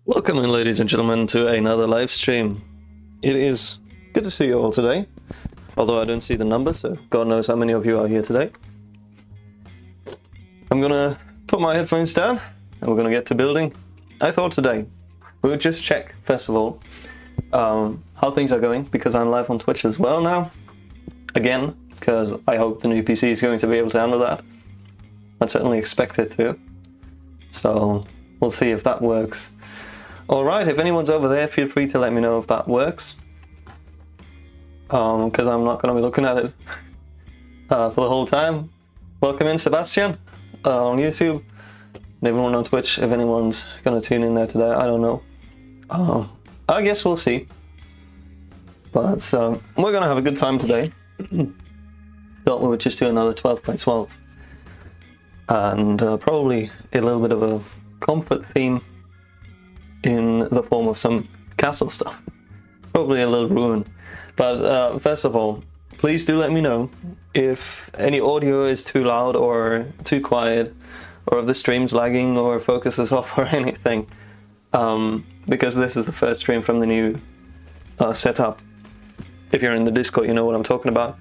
Welcome in, ladies and gentlemen, to another live stream. It is good to see you all today, although I don't see the number, so God knows how many of you are here today. I'm gonna put my headphones down and we're gonna get to building. I thought today we would just check, first of all, how things are going, because I'm live on Twitch as well now. Again, because I hope the new PC is going to be able to handle that. I certainly expect it to. So we'll see if that works. Alright, if anyone's over there, feel free to let me know if that works. Because I'm not going to be looking at it for the whole time. Welcome in, Sebastian, on YouTube. And everyone on Twitch, if anyone's going to tune in there today, I don't know. I guess we'll see. But we're going to have a good time today. Thought we would just do another 12x12. And probably a little bit of a comfort theme in the form of some castle stuff. Probably a little ruin. But first of all, please do let me know if any audio is too loud or too quiet, or if the stream's lagging or focus is off or anything. Because this is the first stream from the new setup. If you're in the Discord, you know what I'm talking about.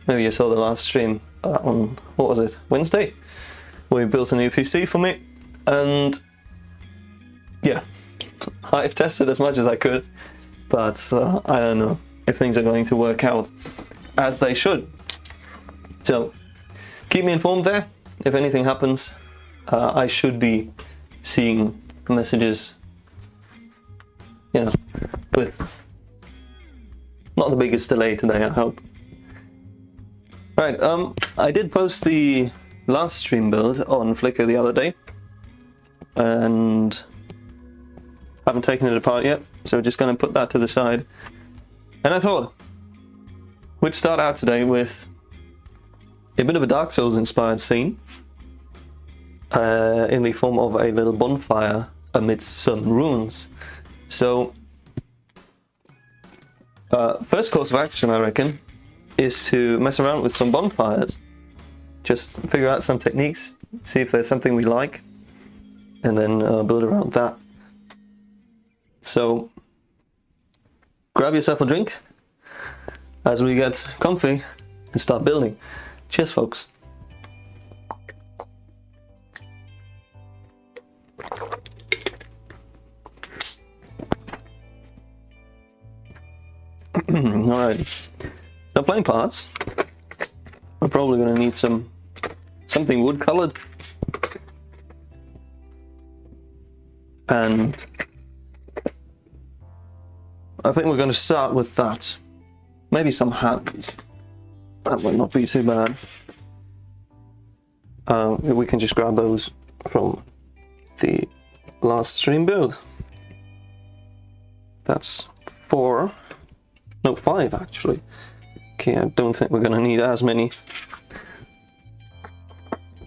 Maybe you saw the last stream on, what was it, Wednesday? We built a new PC for me, and yeah, I've tested as much as I could, but I don't know if things are going to work out as they should. So keep me informed there. If anything happens, I should be seeing messages, you know, with not the biggest delay today, I hope. Right, I did post the last stream build on Flickr the other day, and haven't taken it apart yet, so we're just going to put that to the side. And I thought we'd start out today with a bit of a Dark Souls inspired scene in the form of a little bonfire amidst some ruins. So first course of action, I reckon, is to mess around with some bonfires. Just figure out some techniques, see if there's something we like, and then build around that. So grab yourself a drink as we get comfy and start building. Cheers, folks. Alright, so playing parts. We're probably going to need something wood colored, and I think we're going to start with that. Maybe some hands. That might not be too bad. We can just grab those from the last stream build. That's 5 actually. Okay, I don't think we're going to need as many.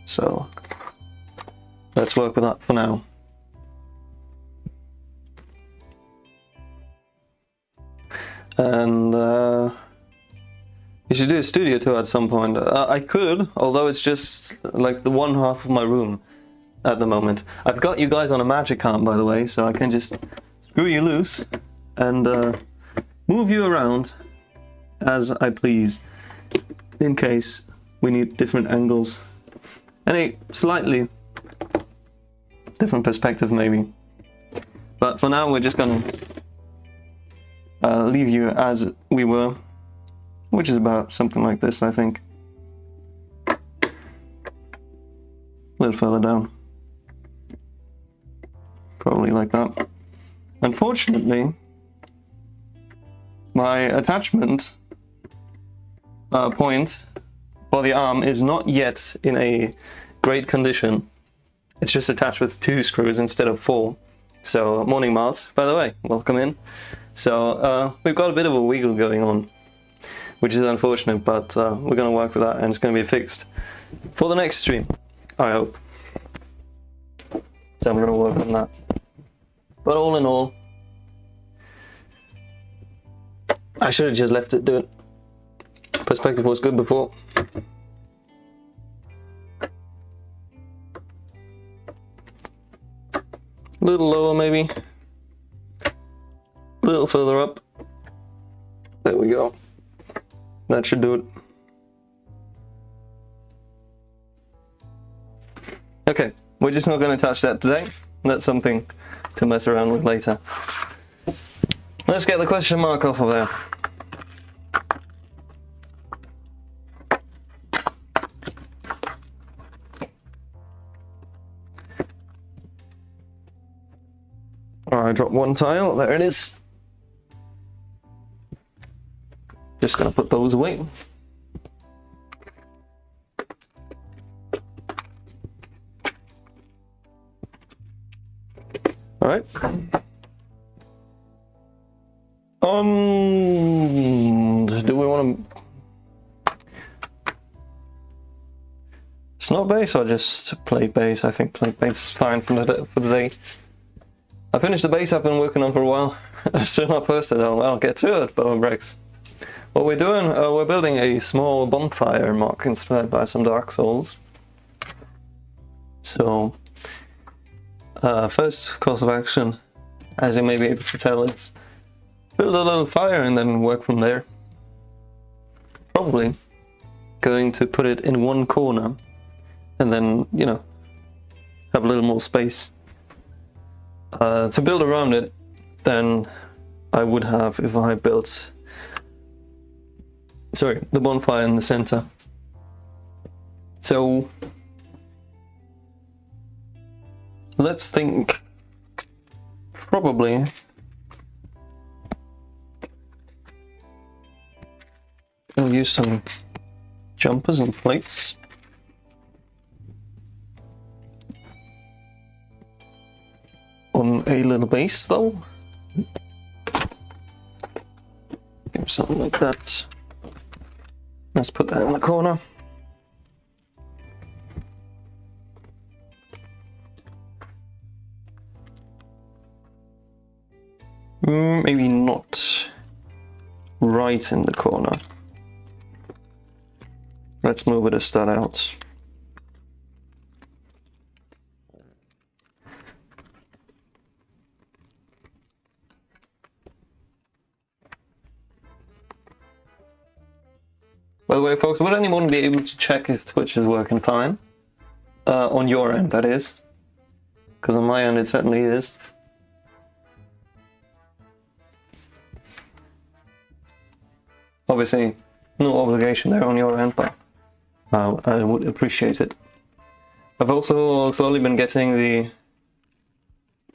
So let's work with that for now. And you should do a studio tour at some point. I could, although it's just like the one half of my room at the moment. I've got you guys on a magic arm, by the way, so I can just screw you loose and move you around as I please, in case we need different angles and a slightly different perspective maybe. But for now we're just gonna leave you as we were, which is about something like this, I think. A little further down. Probably like that. Unfortunately, my attachment point for the arm is not yet in a great condition. It's just attached with 2 screws instead of 4. So, morning Mart, by the way, welcome in. So we've got a bit of a wiggle going on, which is unfortunate, but we're going to work with that, and it's going to be fixed for the next stream, I hope. So I'm going to work on that. But all in all, I should have just left it do it. Perspective was good before. A little lower maybe. little further up. There we go. That should do it. Okay, we're just not going to touch that today. That's something to mess around with later. Let's get the question mark off of there. I dropped one tile, there it is. Just gonna put those away. Alright. Do we want to... Snot base or just plate base? I think plate base is fine for the day. I finished the base I've been working on for a while. Still not posted. I'll get to it, but it breaks. What we're doing, we're building a small bonfire mock inspired by some Dark Souls. So, first course of action, as you may be able to tell, is build a little fire and then work from there. Probably going to put it in one corner and then, you know, have a little more space. To build around it than I would have if I built, the bonfire in the center. So let's think, probably I'll use some jumpers and plates. On a little base though. Give something like that. Let's put that in the corner. Maybe not right in the corner. Let's move it a stud out. By the way, folks, would anyone be able to check if Twitch is working fine? On your end, that is. Because on my end, it certainly is. Obviously, no obligation there on your end, but I would appreciate it. I've also slowly been getting the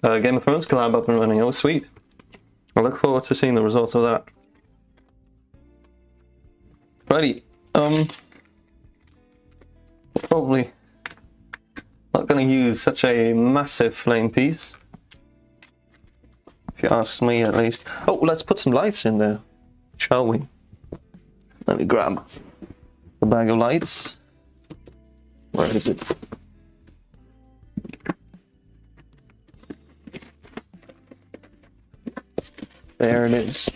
Game of Thrones collab up and running. Oh, sweet. I look forward to seeing the results of that. Righty, probably not going to use such a massive flame piece, if you ask me at least. Oh, let's put some lights in there, shall we? Let me grab the bag of lights. Where is it? There it is.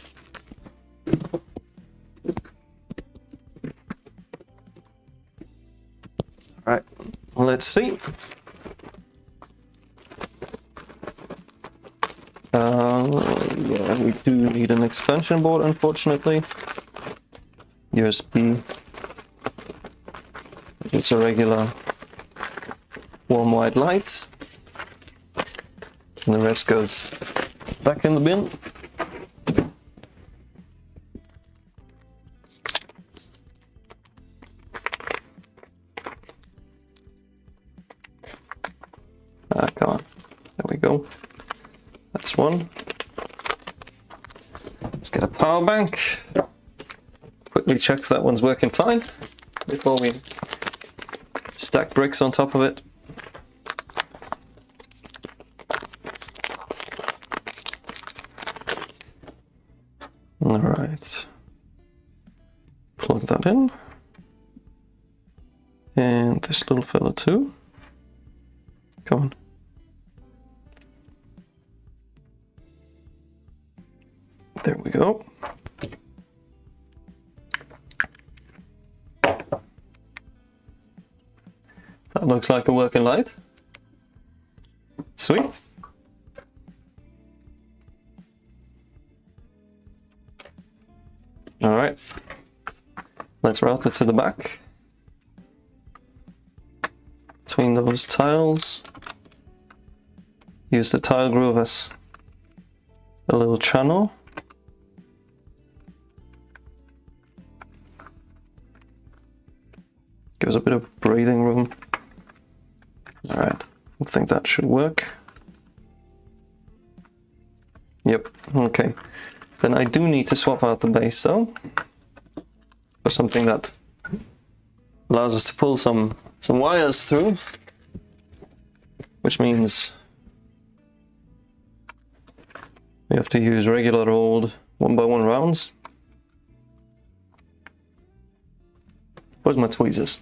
Alright, let's see. Yeah, we do need an expansion board, unfortunately. USB. It's a regular warm white light. And the rest goes back in the bin. Come on. There we go. That's one. Let's get a power bank. Quickly check if that one's working fine before we stack bricks on top of it. Alright. Plug that in. And this little fella too. Come on. There we go. That looks like a working light. Sweet. Alright, let's route it to the back. Between those tiles. Use the tile groove as a little channel. Gives a bit of breathing room. Alright, I think that should work. Yep, okay. Then I do need to swap out the base though, for something that allows us to pull some wires through, which means we have to use regular old 1x1 rounds. Where's my tweezers?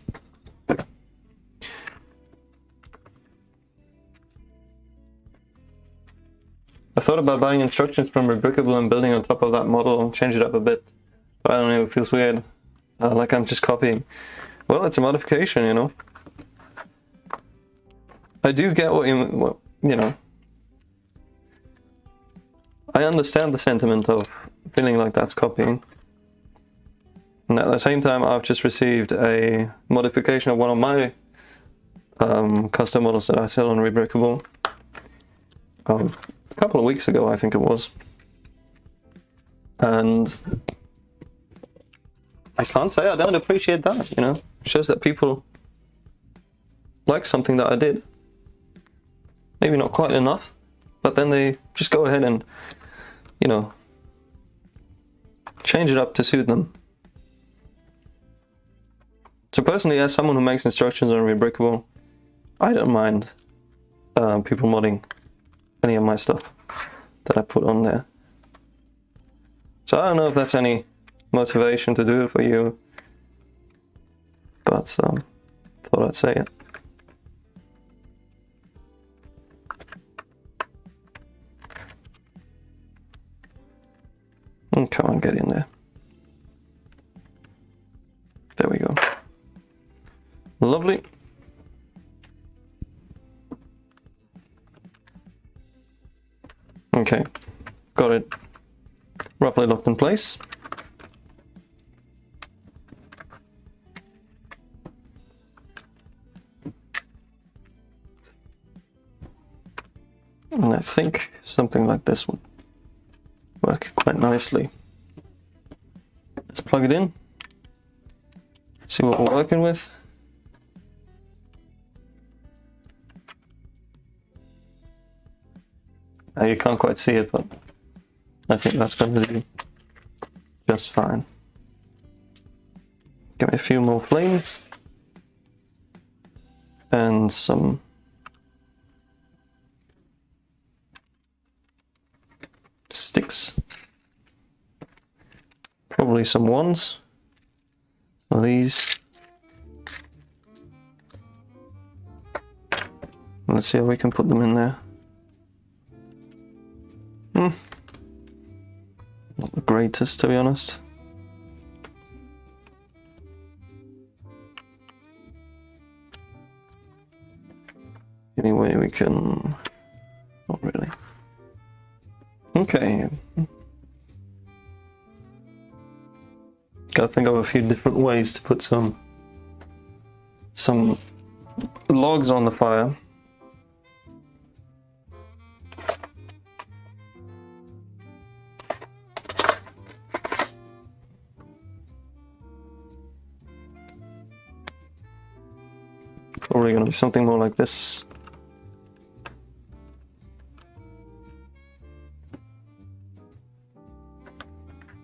I thought about buying instructions from Rebrickable and building on top of that model and change it up a bit. But I don't know, it feels weird. Like I'm just copying. Well, it's a modification, you know. I do get what you know. I understand the sentiment of feeling like that's copying. And at the same time, I've just received a modification of one of my custom models that I sell on Rebrickable. A couple of weeks ago, I think it was. And I can't say I don't appreciate that, you know. It shows that people like something that I did. Maybe not quite enough, but then they just go ahead and, you know, change it up to suit them. So personally, as someone who makes instructions on Rebrickable, I don't mind people modding any of my stuff that I put on there. So I don't know if that's any motivation to do it for you, but thought I'd say it. And come on, get in there. There we go. Lovely. Okay, got it roughly locked in place. And I think something like this would work quite nicely. Let's plug it in, see what we're working with. You can't quite see it, but I think that's going to do just fine. Give me a few more flames and some sticks, probably some ones. So these. Let's see how we can put them in there. Not the greatest, to be honest. Anyway, we can... Not really. Okay. Gotta think of a few different ways to put some logs on the fire. Probably going to be something more like this.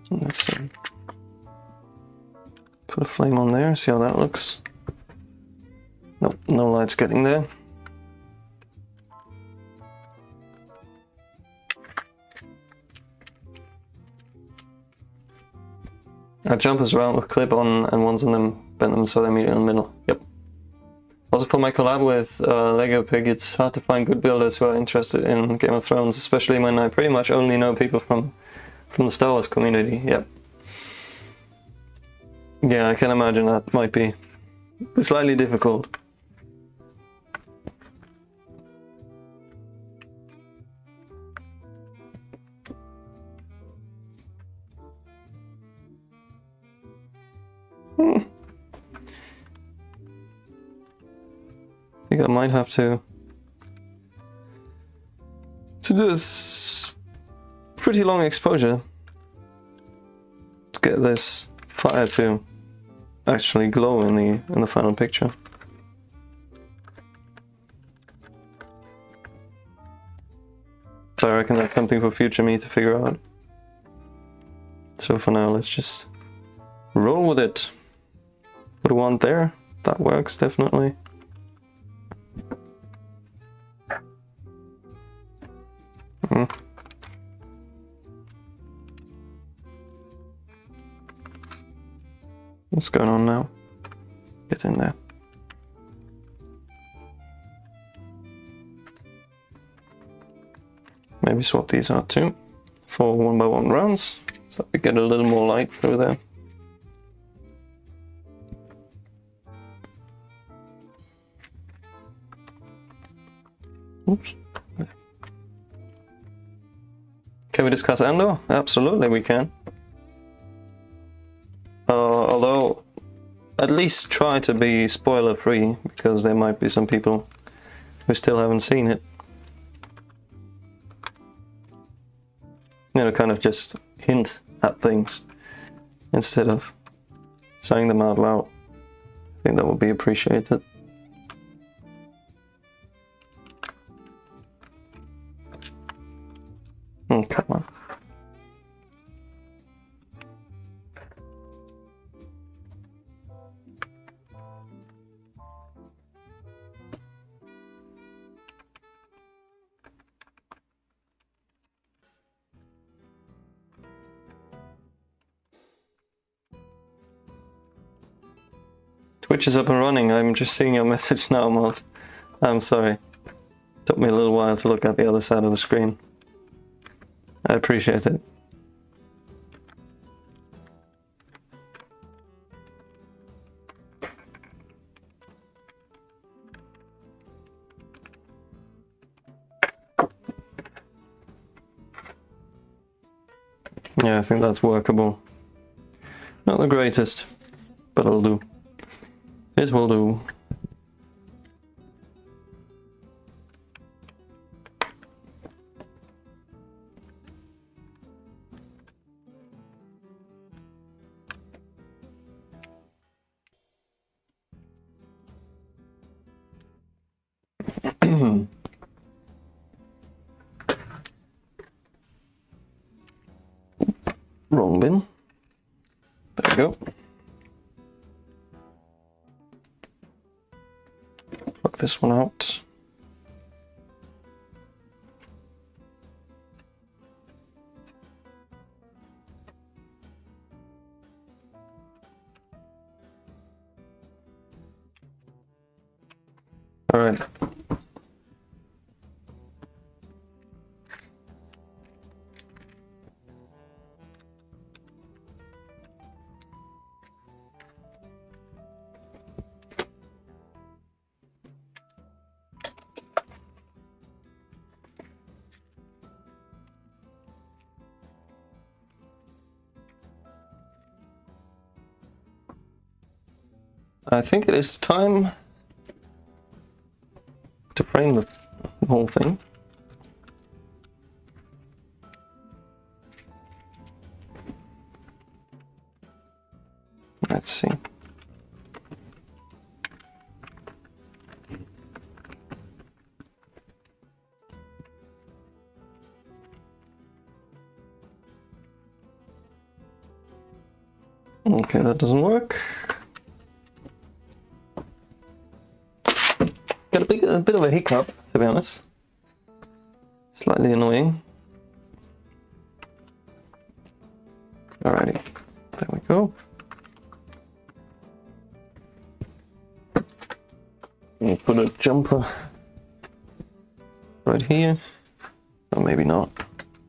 Let's put a flame on there, see how that looks. Nope, no lights getting there. I jumpers around with clip on and ones on them, bend them so they meet in the middle. Yep. Also for my collab with Lego Pig, it's hard to find good builders who are interested in Game of Thrones, especially when I pretty much only know people from the Star Wars community. Yep. Yeah, I can imagine that might be slightly difficult. think I might have to do this pretty long exposure to get this fire to actually glow in the final picture. So I reckon that's something for future me to figure out. So for now, let's just roll with it. Put a wand there. That works definitely. What's going on now? Get in there. Maybe swap these out too for 1x1 rounds, so we get a little more light through there. Oops. Can we discuss Andor? Absolutely we can. Although, at least try to be spoiler free, because there might be some people who still haven't seen it. You know, kind of just hint at things instead of saying them out loud. I think that would be appreciated. Oh, come on. Twitch is up and running. I'm just seeing your message now, Malt. I'm sorry. Took me a little while to look at the other side of the screen. I appreciate it. Yeah, I think that's workable. Not the greatest, but it'll do. This will do. Wrong bin. There we go. Plug this one out. All right. I think it is time to frame the whole thing. Let's see. Okay, that doesn't work. Got a bit of a hiccup, to be honest. Slightly annoying. Alrighty, there we go. We'll put a jumper right here. Or maybe not.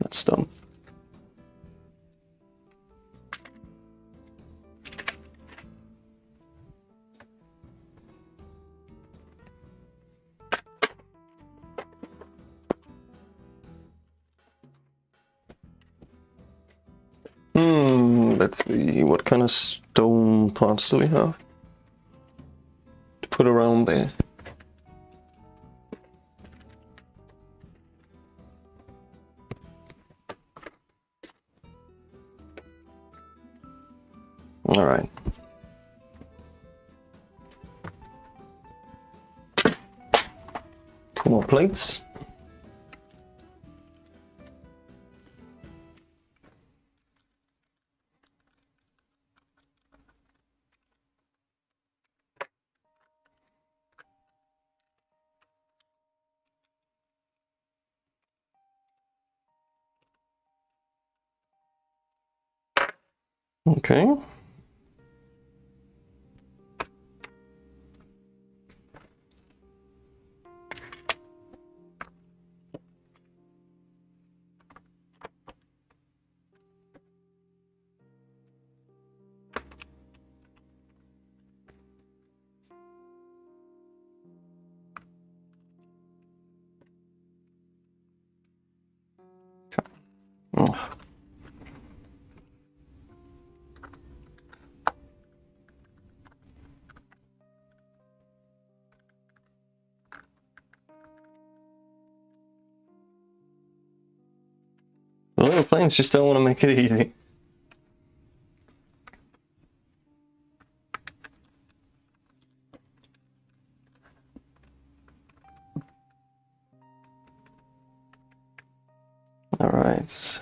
That's dumb. Let's see, what kind of stone parts do we have to put around there? All right. Two more plates. Okay. Oh. The little planes just don't want to make it easy. All right.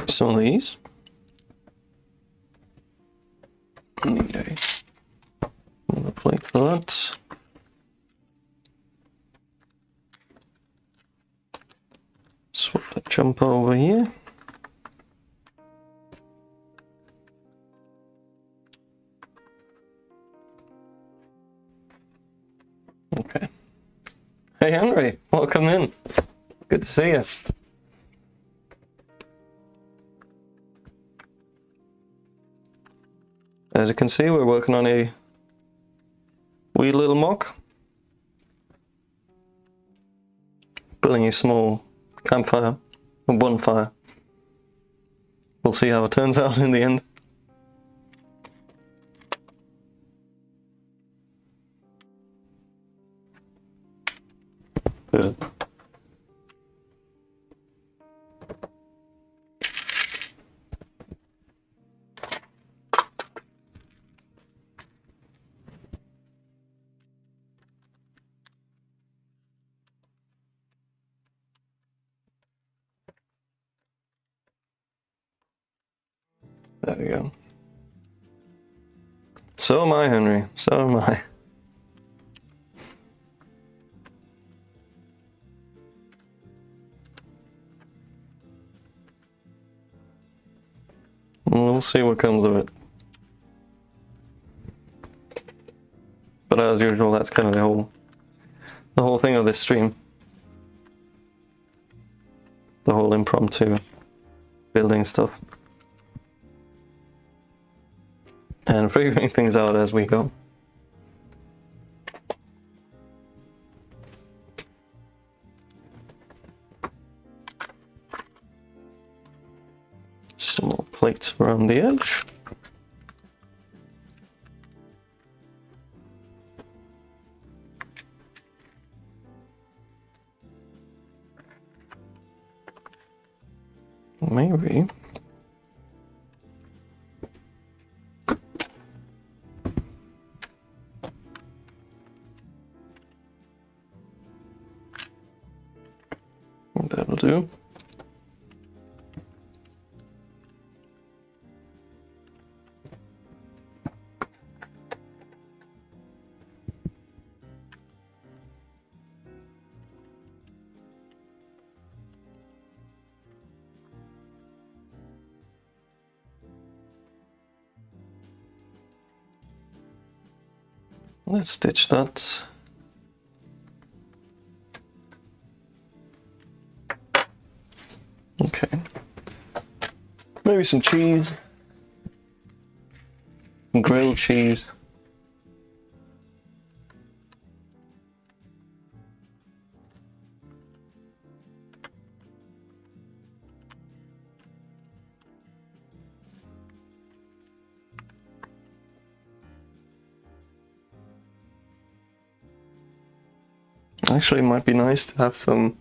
Some of these. Need another plate for that. Swap the jumper over here. Okay. Hey Henry, welcome in. Good to see you. As you can see, we're working on a wee little mock. Building a small campfire, a bonfire. We'll see how it turns out in the end. Good. There we go. So am I, Henry. So am I. We'll see what comes of it. But as usual, that's kind of the whole thing of this stream. The whole impromptu building stuff. And figuring things out as we go. Some more plates around the edge. Maybe. That'll do. Let's stitch that. Okay. Maybe some cheese. grilled cheese. Actually, it might be nice to have some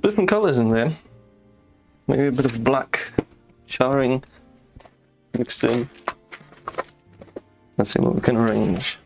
different colors in there. Maybe a bit of black charring mixed in. Let's see what we can arrange.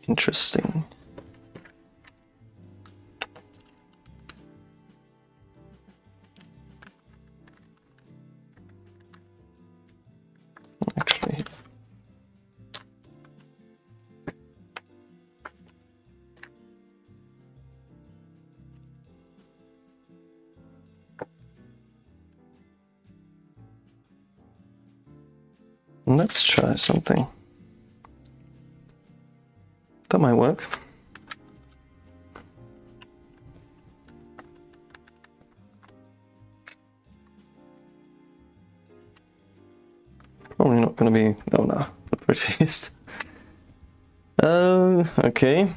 Interesting. Actually, let's try something. That might work. Probably not going to be, oh no, the prettiest. Okay.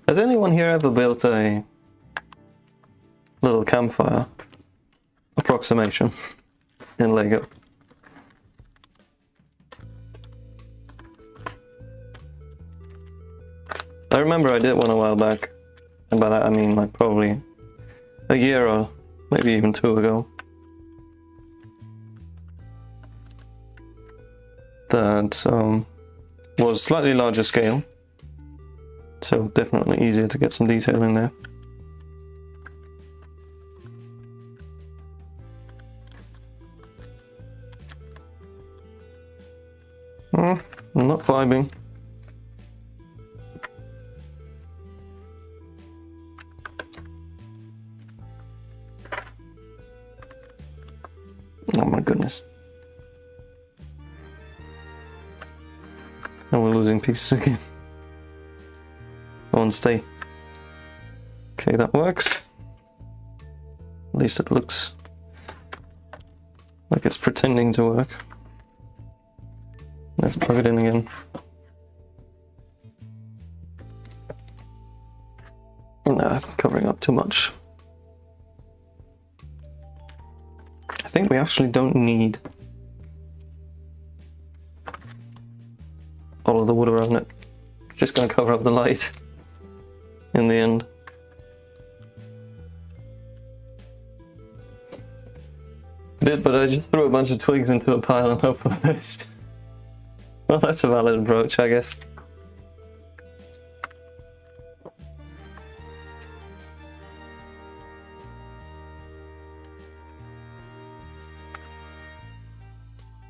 Has anyone here ever built a little campfire approximation in Lego? I remember I did one a while back, and by that I mean like probably a year or maybe even 2 ago. That was slightly larger scale, so definitely easier to get some detail in there. I'm not vibing. Oh my goodness. And we're losing pieces again. Go on, stay. Okay, that works. At least it looks like it's pretending to work. Let's plug it in again. Nah, covering up too much. I think we actually don't need all of the wood around it. Just gonna cover up the light in the end. I did, but I just threw a bunch of twigs into a pile and hope for the best. Well, that's a valid approach, I guess.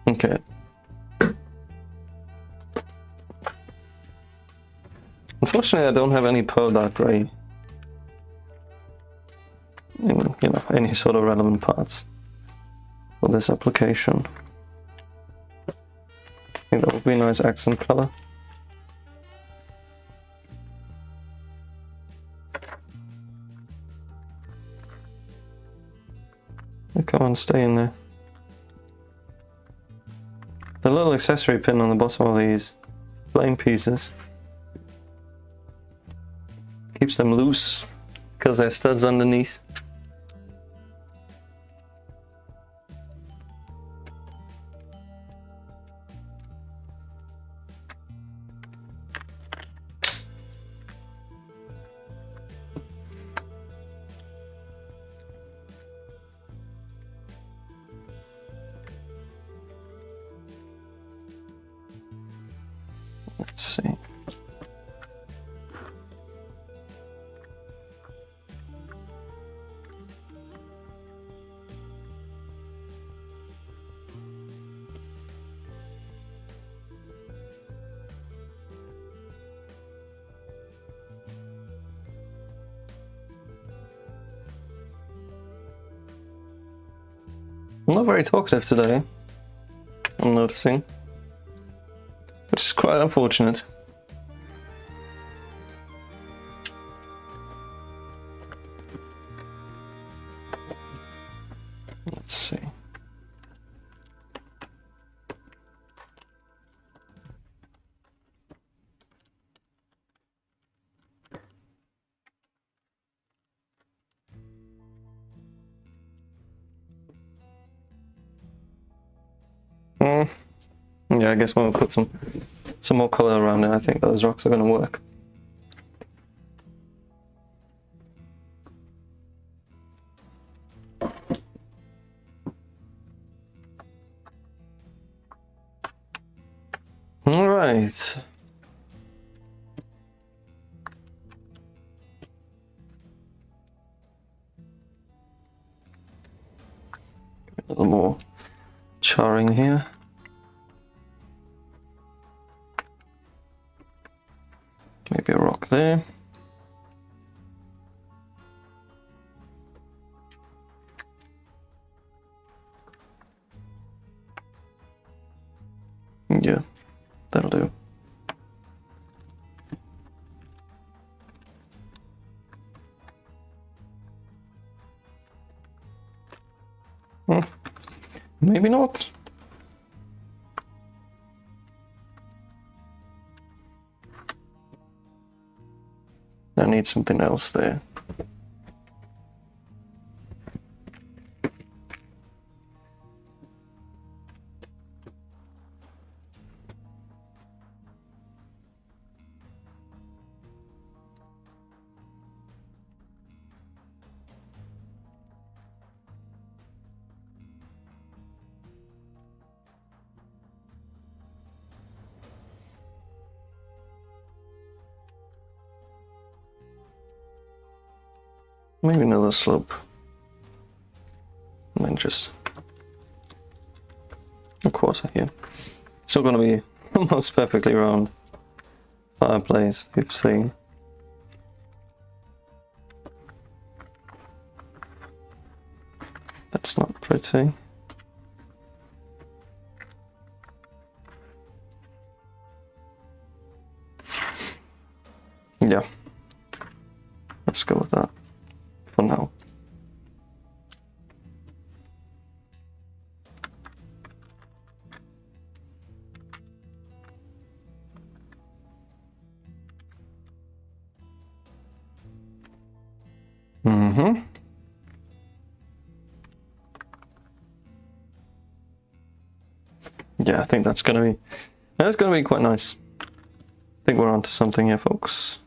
Okay. Unfortunately, I don't have any pearl dark gray in, any sort of relevant parts for this application. I think that would be a nice accent color. Oh, come on, stay in there. The little accessory pin on the bottom of these plain pieces keeps them loose because there's studs underneath. Let's see. I'm not very talkative today, I'm noticing, which is quite unfortunate. Let's see. Yeah, I guess when we put some more color around it, I think those rocks are going to work. All right. A little more charring here. Maybe a rock there. Yeah, that'll do. Maybe not. I need something else there. Maybe another slope. And then just a quarter here. Still going to be almost perfectly round fireplace you've seen. That's not pretty. Yeah. Let's go with that for now. Yeah, I think that's gonna be quite nice. I think we're onto something here, folks.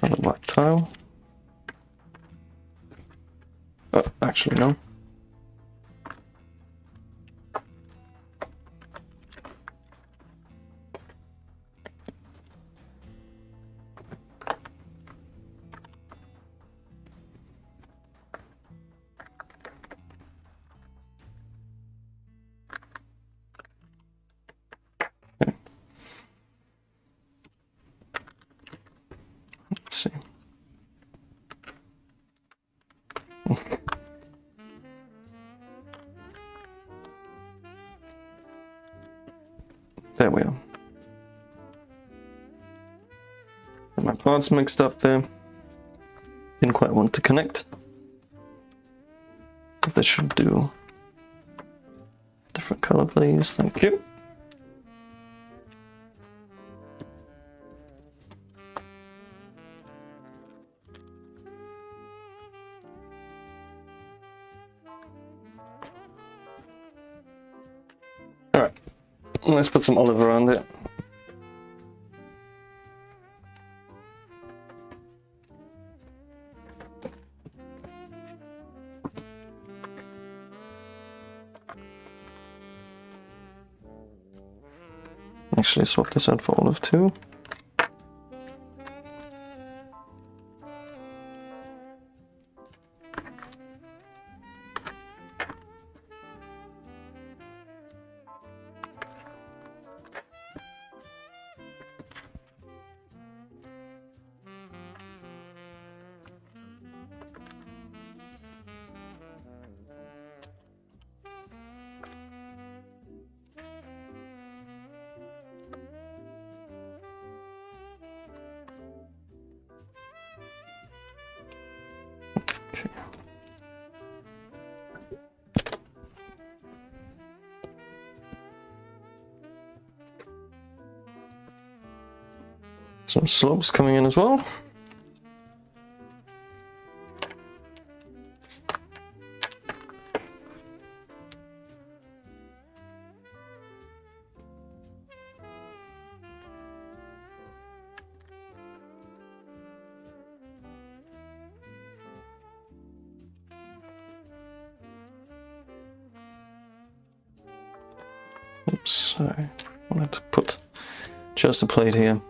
Another black tile. Oh, actually no. Let's see. There we are. And my parts mixed up there. Didn't quite want to connect. But this should do. Different color, please. Thank you. Alright, let's put some olive around it. Actually, swap this out for olive too. Okay. Some slopes coming in as well. Oops, sorry. I wanted to put just a plate here.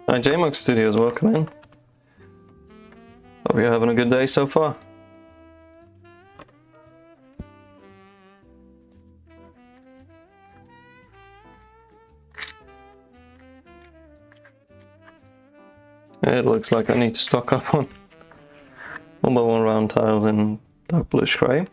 Hi JMOCs Studios, welcome in. Hope you're having a good day so far. It looks like I need to stock up on 1x1 round tiles in dark bluish grey.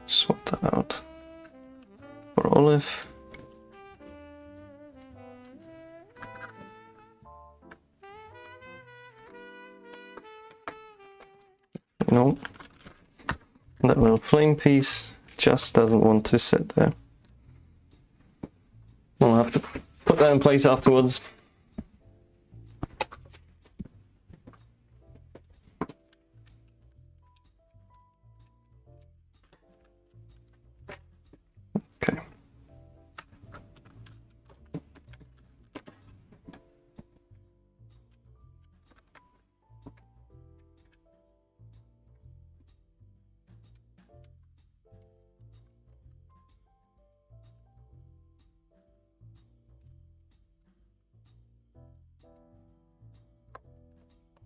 Swap that out for olive. You know, that little flame piece just doesn't want to sit there. We'll have to put that in place afterwards. Okay.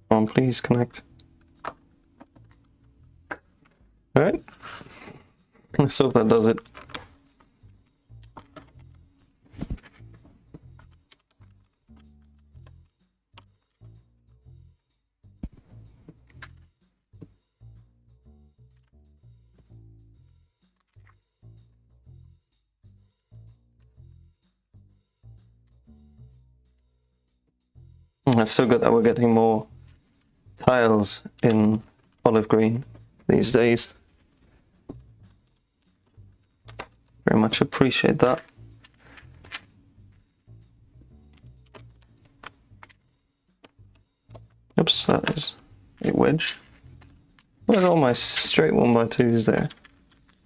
Come on, please connect. Alright. Let's hope that does it. It's so good that we're getting more tiles in olive green these days. Very much appreciate that. Oops, that is a wedge. Where's all my straight 1x2s there?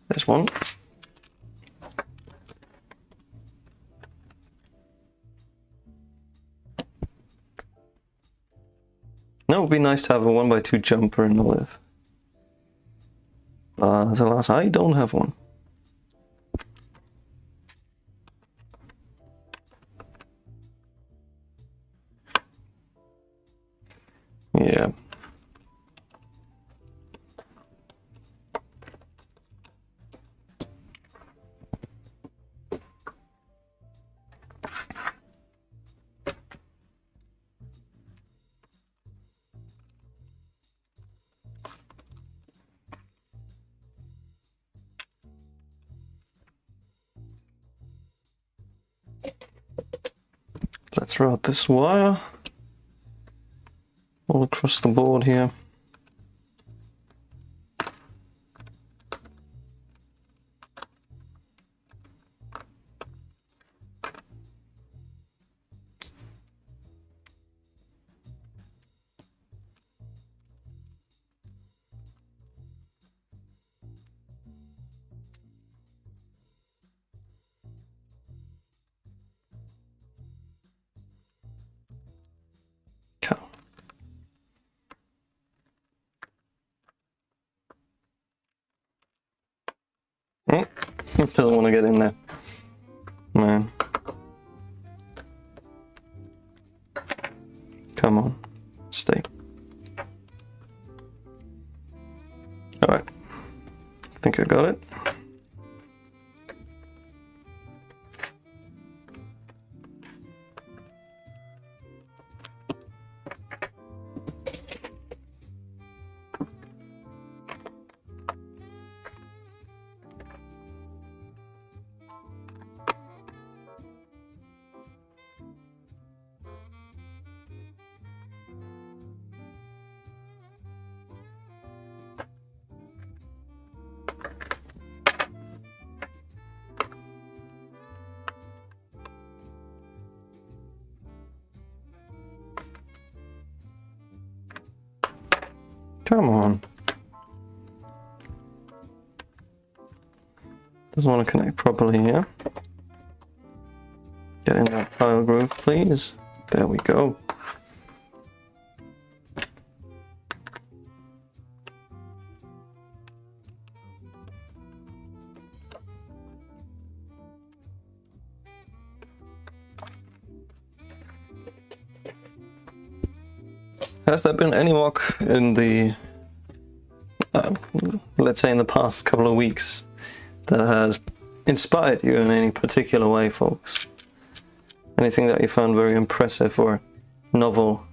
There's one. Now it would be nice to have a 1x2 jumper in olive. Alas, I don't have one. Yeah. Let's route this wire all across the board here. Doesn't want to get in there. Man. Come on. Stay. Alright. I think I got it. Come on. Doesn't want to connect properly here. Get in that tile groove, please. There we go. Has there been any mock in the, let's say in the past couple of weeks, that has inspired you in any particular way, folks? Anything that you found very impressive or novel?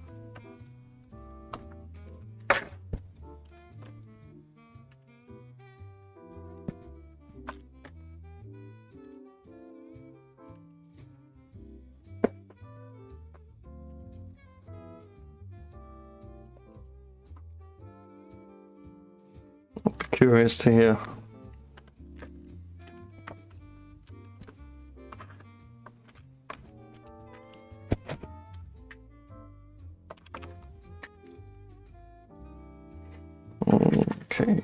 Curious to hear. Okay.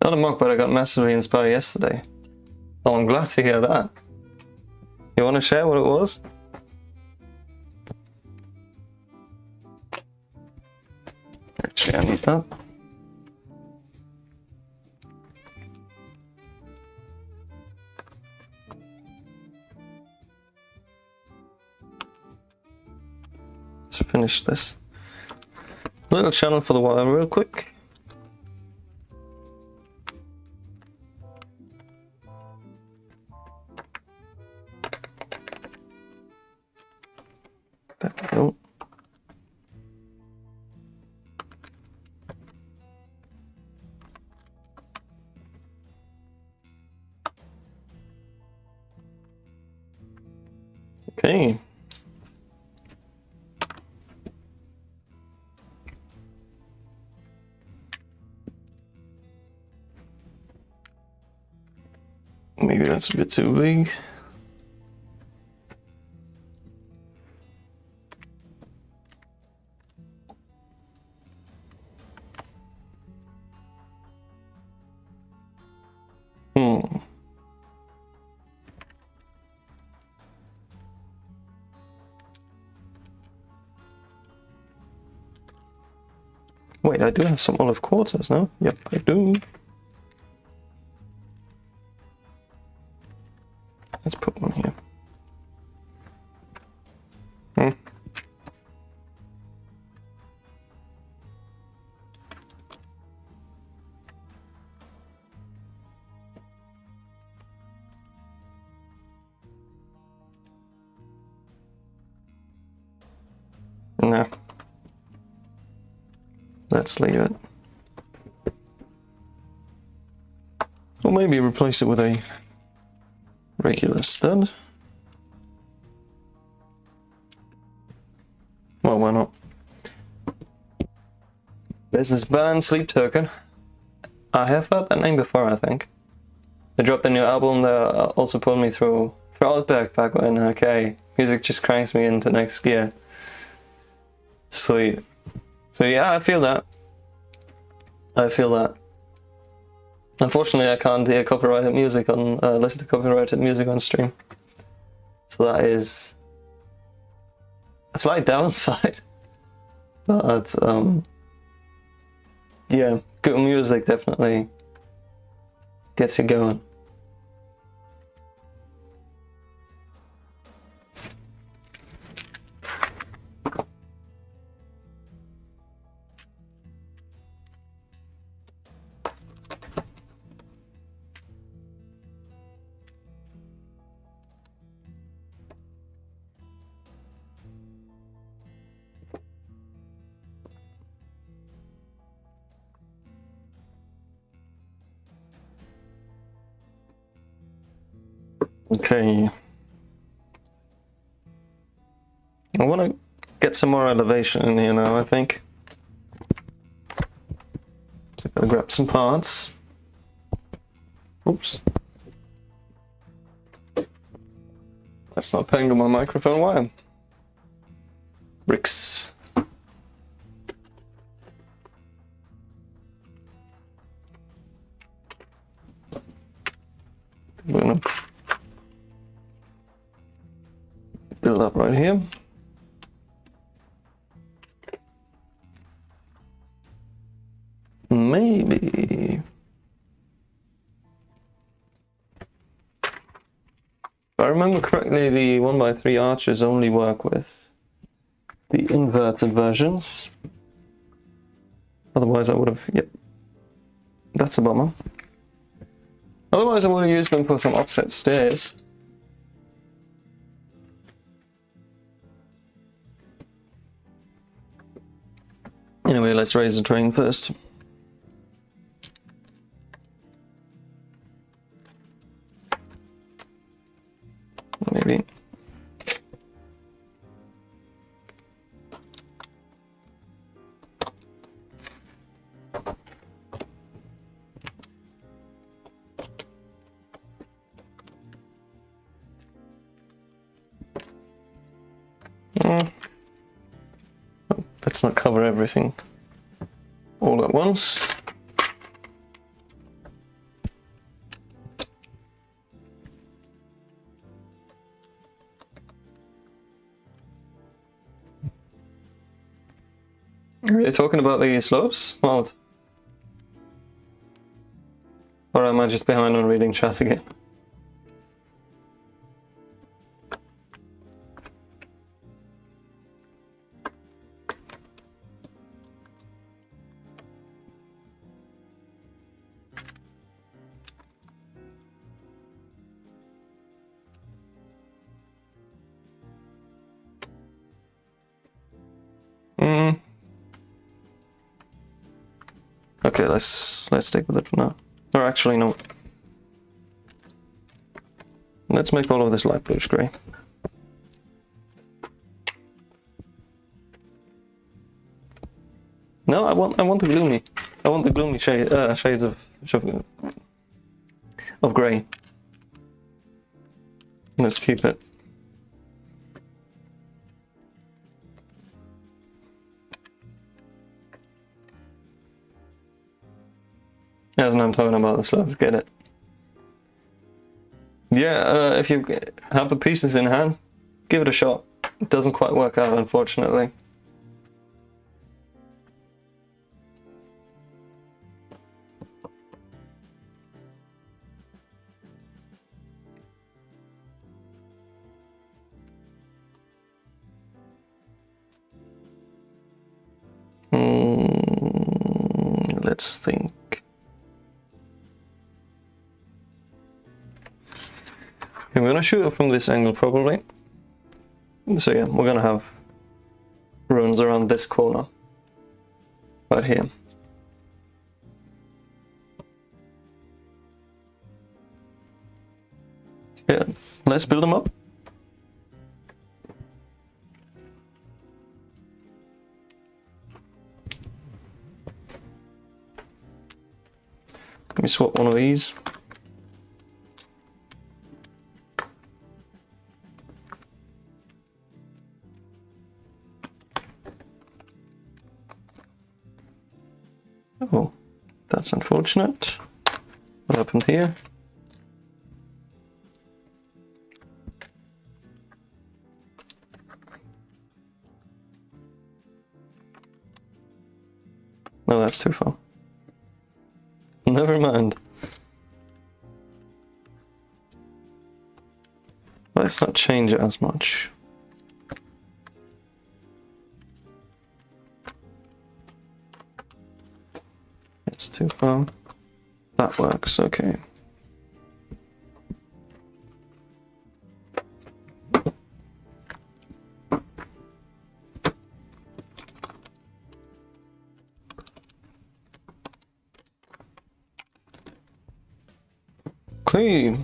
Not a mock, but I got massively inspired yesterday. Oh, I'm glad to hear that. You want to share what it was? Actually, I need that. Let's finish this little channel for the wire real quick. There we go. Okay. Maybe that's a bit too big. Wait, I do have some olive quarters, no? Yep, I do. Let's put one here. No. Let's leave it. Or maybe replace it with a regular stud. Well, why not? There's this band, Sleep Token. I have heard that name before, I think. They dropped a new album that also pulled me through Outback back when, okay, music just cranks me into next gear. Sweet. So yeah, I feel that. I feel that. Unfortunately, I can't hear copyrighted music on, listen to copyrighted music on stream. So that is a slight downside. But, yeah, good music definitely gets you going. Okay. I want to get some more elevation in here now, I think. So I'm going to grab some parts. Oops. That's not paying on my microphone wire. Bricks. I'm going to build up right here. Maybe. If I remember correctly, the 1x3 arches only work with the inverted versions. Otherwise I would have, yep. That's a bummer. Otherwise I would have used them for some offset stairs. Anyway, let's raise the train first. Maybe. Let's not cover everything all at once. Are you talking about the slopes? What? Or am I just behind on reading chat again? Okay, let's stick with it for now. Or actually, no. Let's make all of this light bluish grey. No, I want the gloomy. I want the gloomy shades of grey. Let's keep it. That's what I'm talking about, the slopes, get it. Yeah, if you have the pieces in hand, give it a shot. It doesn't quite work out, unfortunately. let's think. Okay, we're gonna shoot it from this angle probably. So yeah, we're gonna have runes around this corner. Right here. Yeah, let's build them up. Let me swap one of these. Oh, that's unfortunate. What happened here? No, that's too far. Never mind. Let's not change it as much. It's too far. That works, okay. Okay.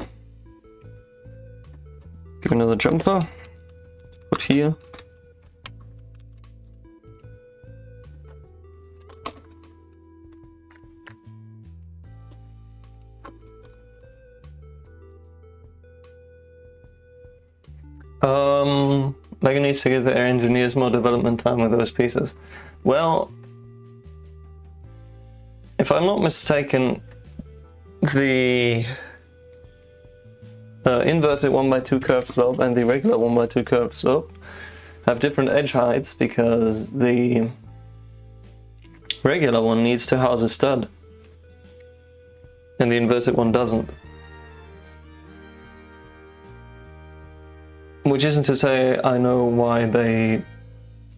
Give another jumper. Put here. Lego needs to give their engineers more development time with those pieces. Well, if I'm not mistaken, the inverted 1x2 curved slope and the regular 1x2 curved slope have different edge heights because the regular one needs to house a stud and the inverted one doesn't. Which isn't to say I know why they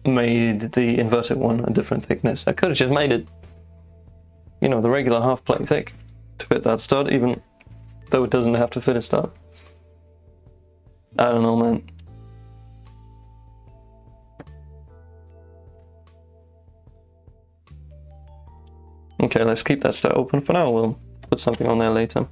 made the inverted one a different thickness. I could have just made it, you know, the regular half plate thick to fit that stud, even though it doesn't have to fit a stud. I don't know, man. Okay, let's keep that stud open for now. We'll put something on there later.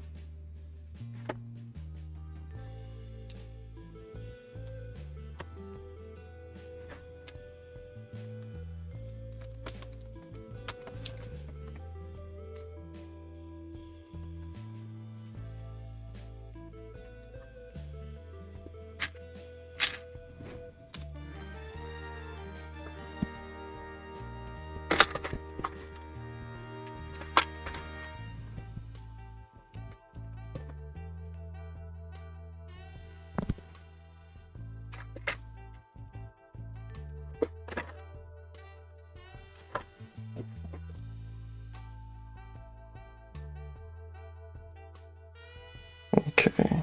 Okay.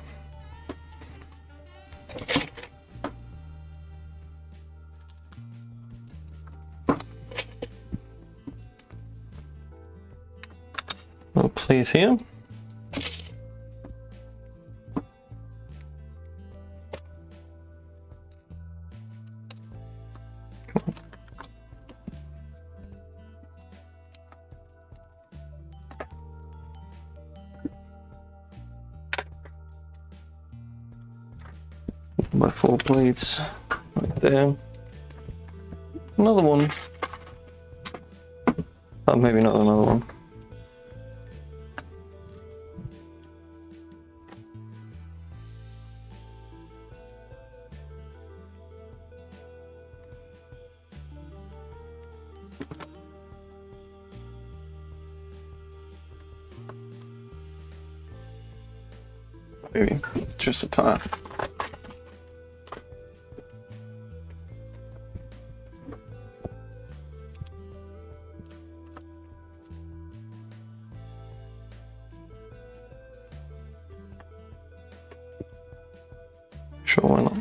Well, please here. My 4 plates right there. Another one. Oh, maybe not another one. Maybe just a tire. Sure, why not?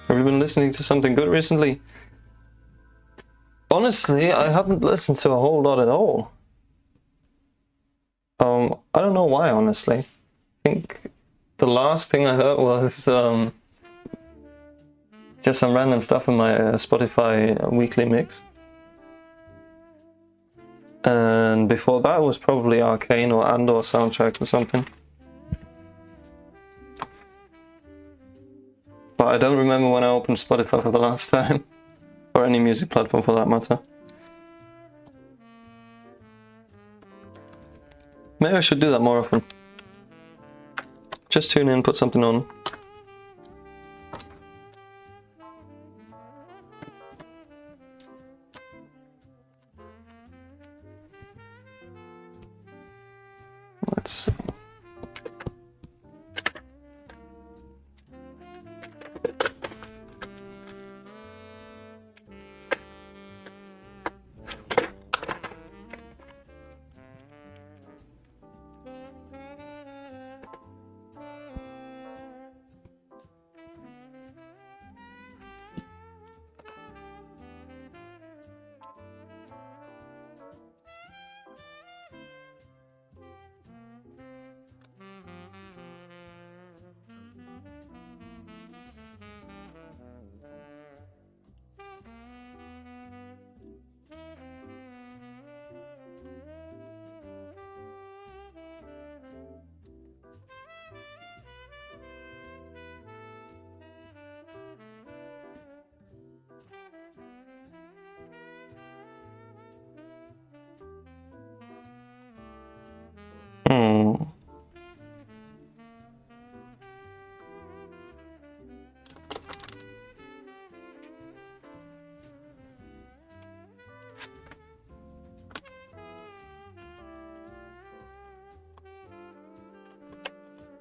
Have you been listening to something good recently? Honestly, I haven't listened to a whole lot at all. I don't know why, honestly. I think the last thing I heard was just some random stuff in my Spotify weekly mix. And before that was probably Arcane or Andor soundtrack or something. But I don't remember when I opened Spotify for the last time. Or any music platform for that matter. Maybe I should do that more often. Just tune in, put something on. Let's see.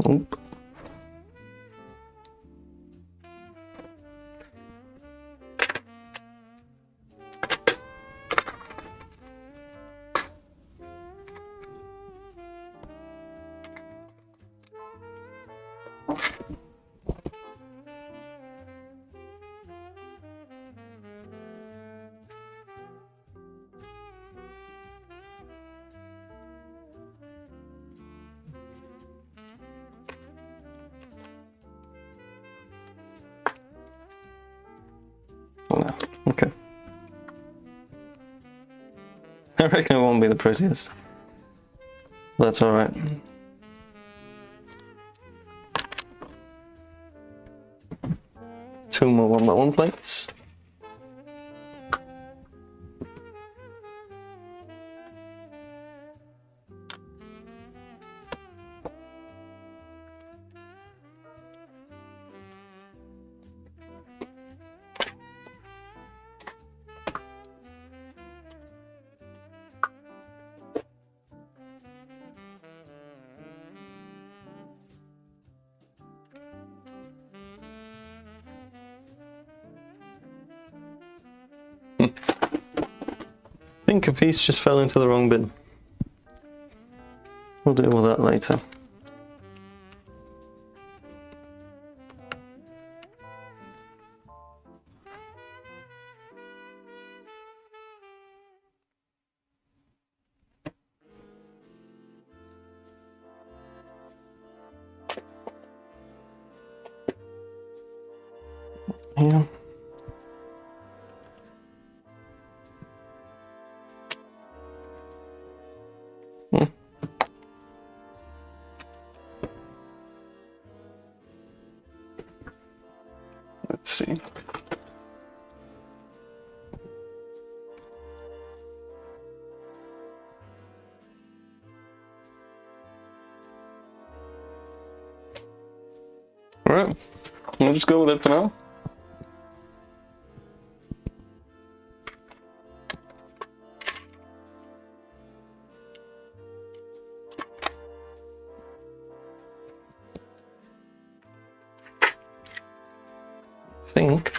Oop. No. Okay. I reckon it won't be the prettiest. That's alright. Two more 1x1 plates. I think a piece just fell into the wrong bin. We'll deal with that later. Yeah. Let's see. All right, we'll just go with it for now. Think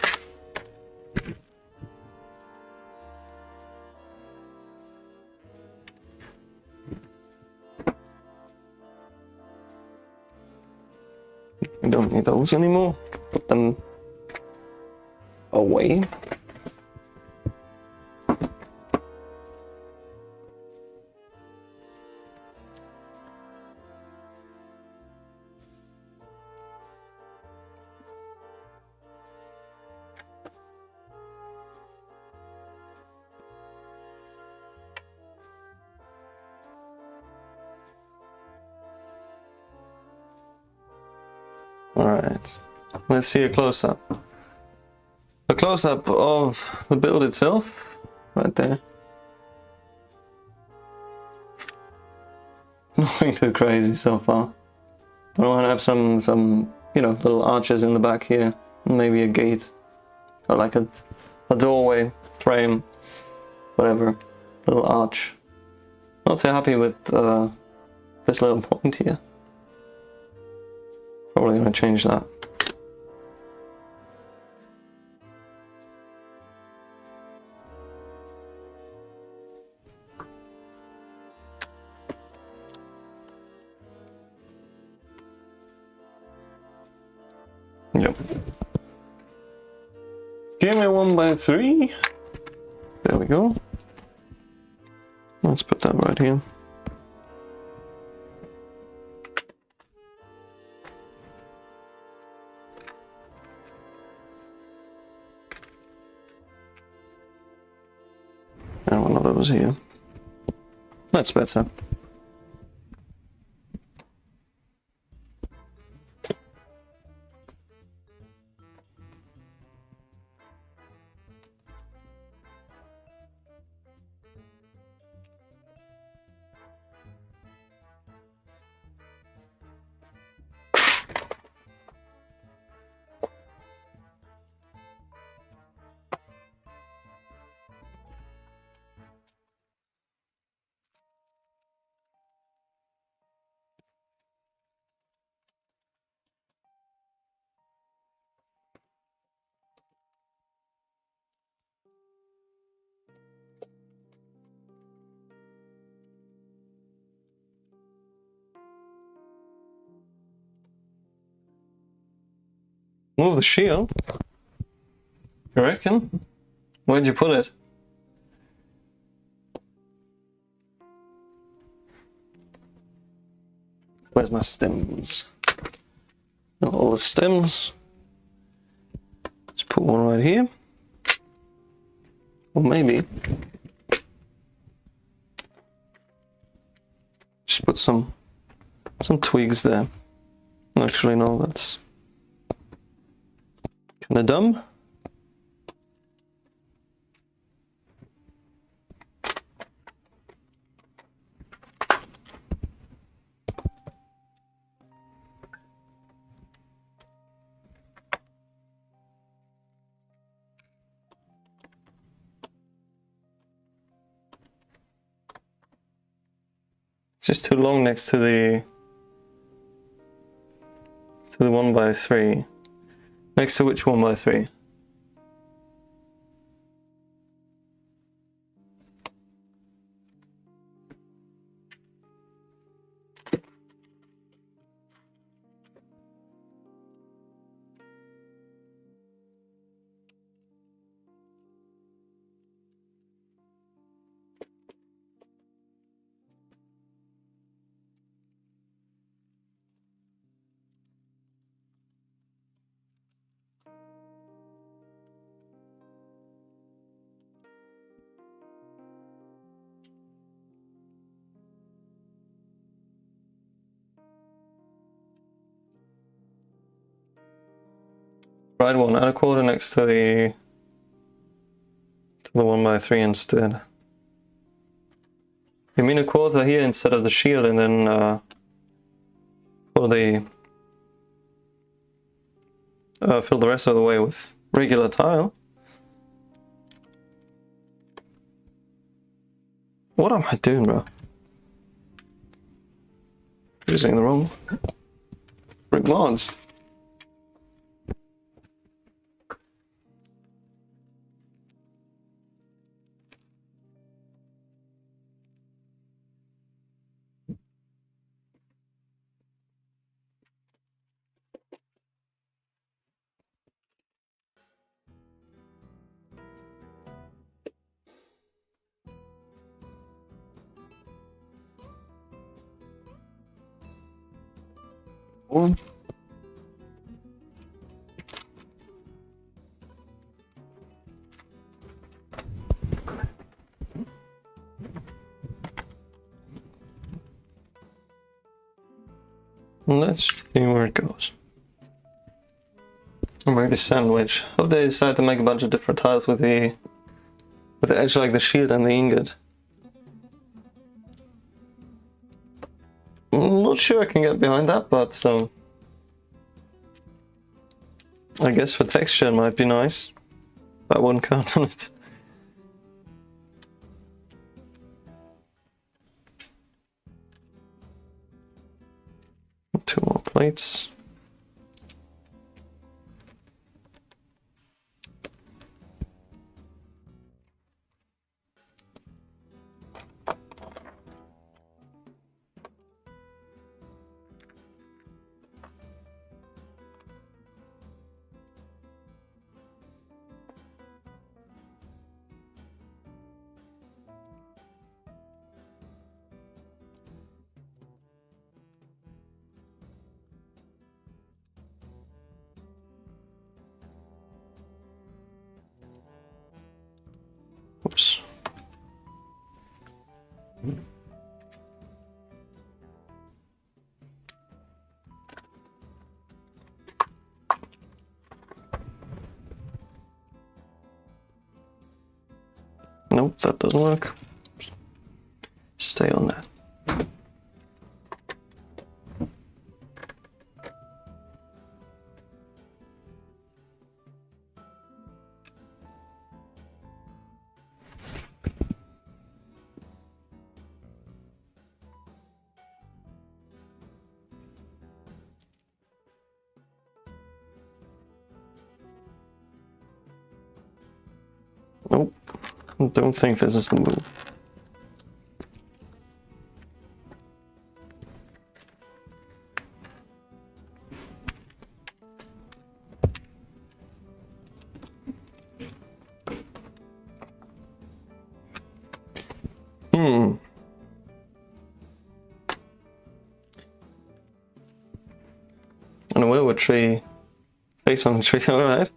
we don't need those anymore. Put them away. Alright, let's see a close-up. A close-up of the build itself, right there. Nothing too crazy so far. But I want to have some, you know, little arches in the back here. Maybe a gate. Or like a doorway, frame, whatever. Little arch. Not so happy with this little point here. Probably going to change that. Yep. Give me 1x3. There we go. Let's put that right here. And one of those here. That's better. Move the shield? You reckon? Where'd you put it? Where's my stems? Not all the stems. Let's put one right here. Or maybe just put some twigs there. Actually, no, that's kind of dumb. It's just too long next to the 1x3. Next to which 1x3? Right one, add a quarter next to the 1x3 instead. You mean a quarter here instead of the shield, and then fill the rest of the way with regular tile? What am I doing, bro? Using the wrong brick mods. One. Let's see where it goes. I made a sandwich. How did they decide to make a bunch of different tiles with the edge like the shield and the ingot? I'm not sure I can get behind that, but I guess for texture it might be nice. That wouldn't count on it. Two more plates. Oops. Nope, that doesn't work. Stay on that. Nope, I don't think this is the move. And a willow tree, face on the tree, alright.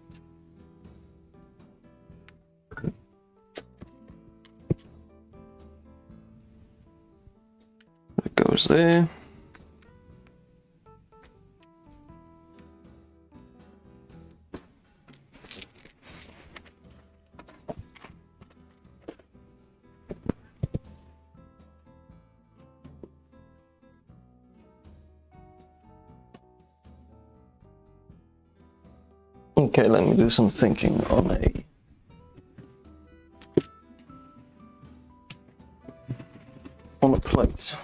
That goes there. Okay, let me do some thinking on a plate.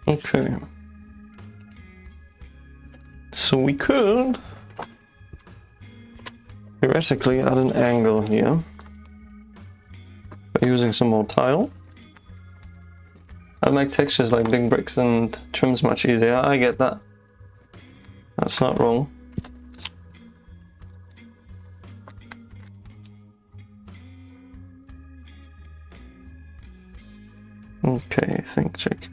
Okay. So we could theoretically add an angle here by using some more tile. That'll make textures like big bricks and trims much easier. I get that. That's not wrong. Okay, I think check.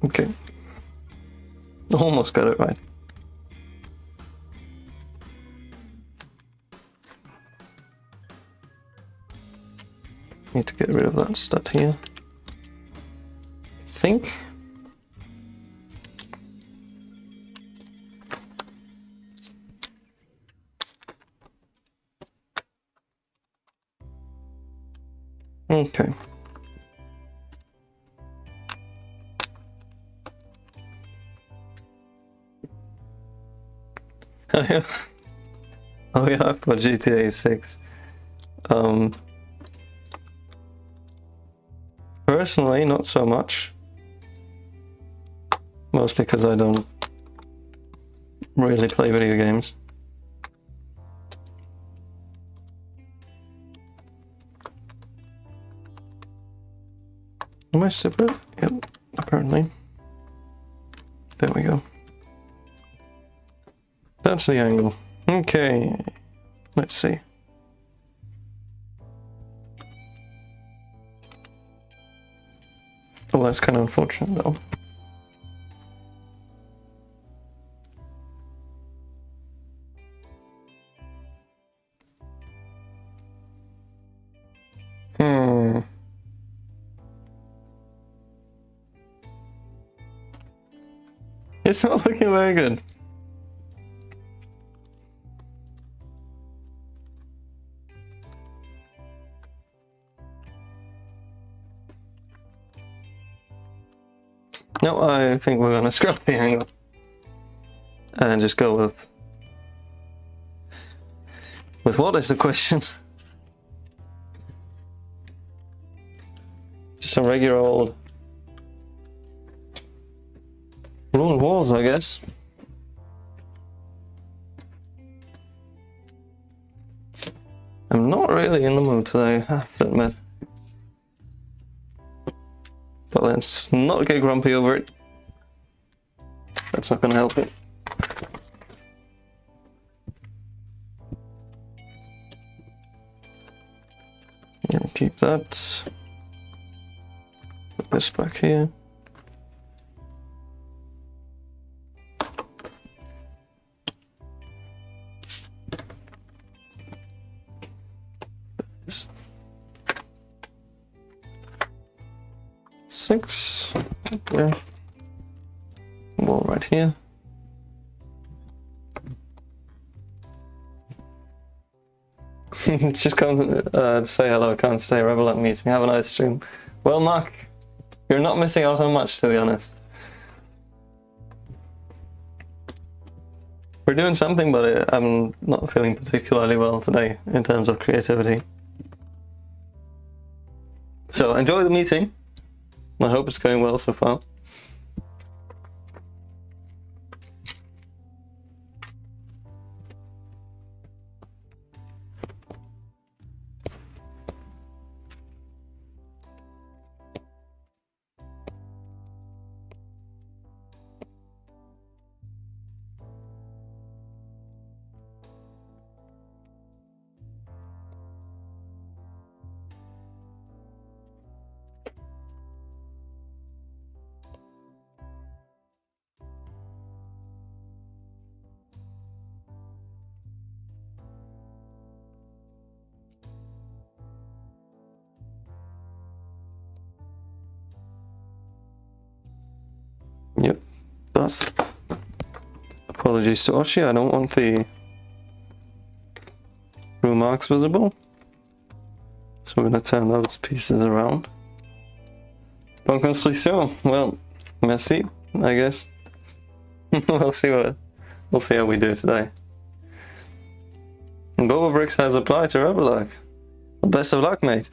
Okay. Almost got it right. Need to get rid of that stud here. I think. Okay. Oh yeah. Oh yeah, I've got GTA 6. Personally, not so much. Mostly because I don't really play video games. Am I stupid? Yep, apparently. There we go. That's the angle. Okay, let's see. Oh, that's kind of unfortunate though. It's not looking very good. No, I think we're gonna scrap the angle and just go with what is the question? Just some regular old ruined walls, I guess. I'm not really in the mood today, I have to admit. But let's not get grumpy over it. That's not gonna help it. Yeah, keep that. Put this back here. Six. Yeah. Wall right here. Just come to say hello, can't say Rebel at meeting. Have a nice stream. Well, Mark, you're not missing out on much, to be honest. We're doing something, but I'm not feeling particularly well today in terms of creativity. So enjoy the meeting. I hope it's going well so far. Yep, that's apologies to Oshi, I don't want the blue marks visible. So we're going to turn those pieces around. Bonne construction. Well, merci, I guess. we'll see how we do today. And Boba Bricks has applied to Rebelog. Best of luck, mate.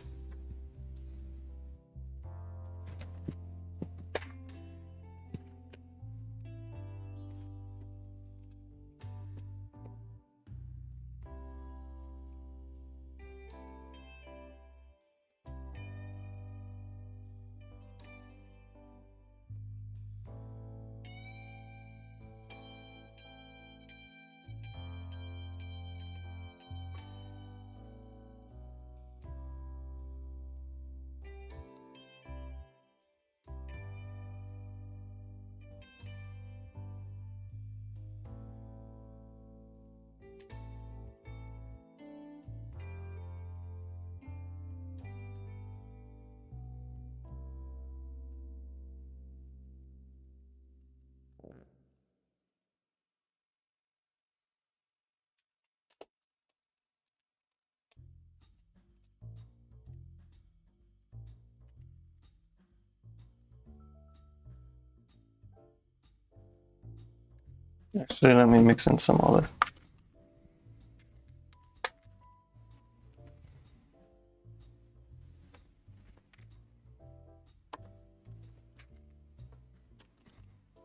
Actually, let me mix in some olive.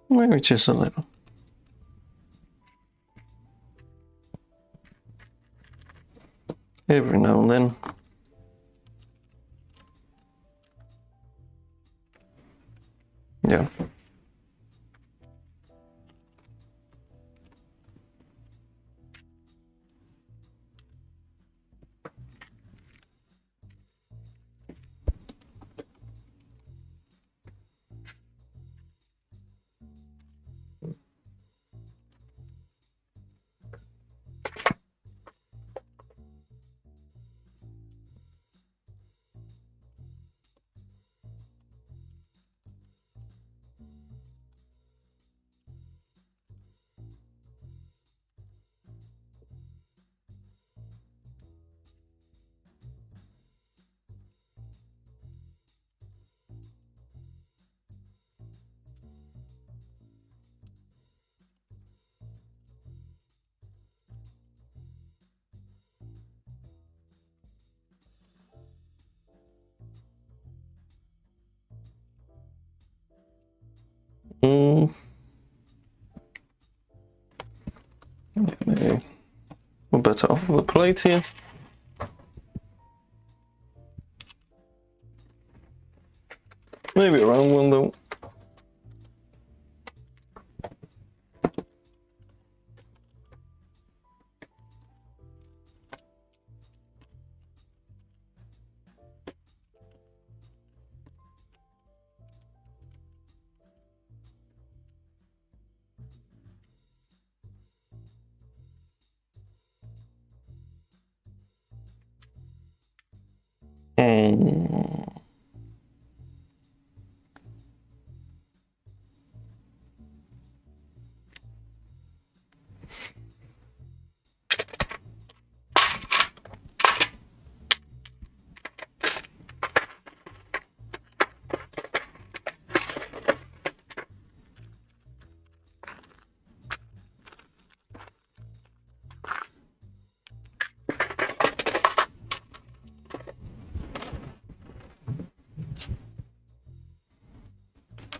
Maybe just a little. Every now and then. Yeah. Maybe we're better off with a plate here. Maybe a round one though.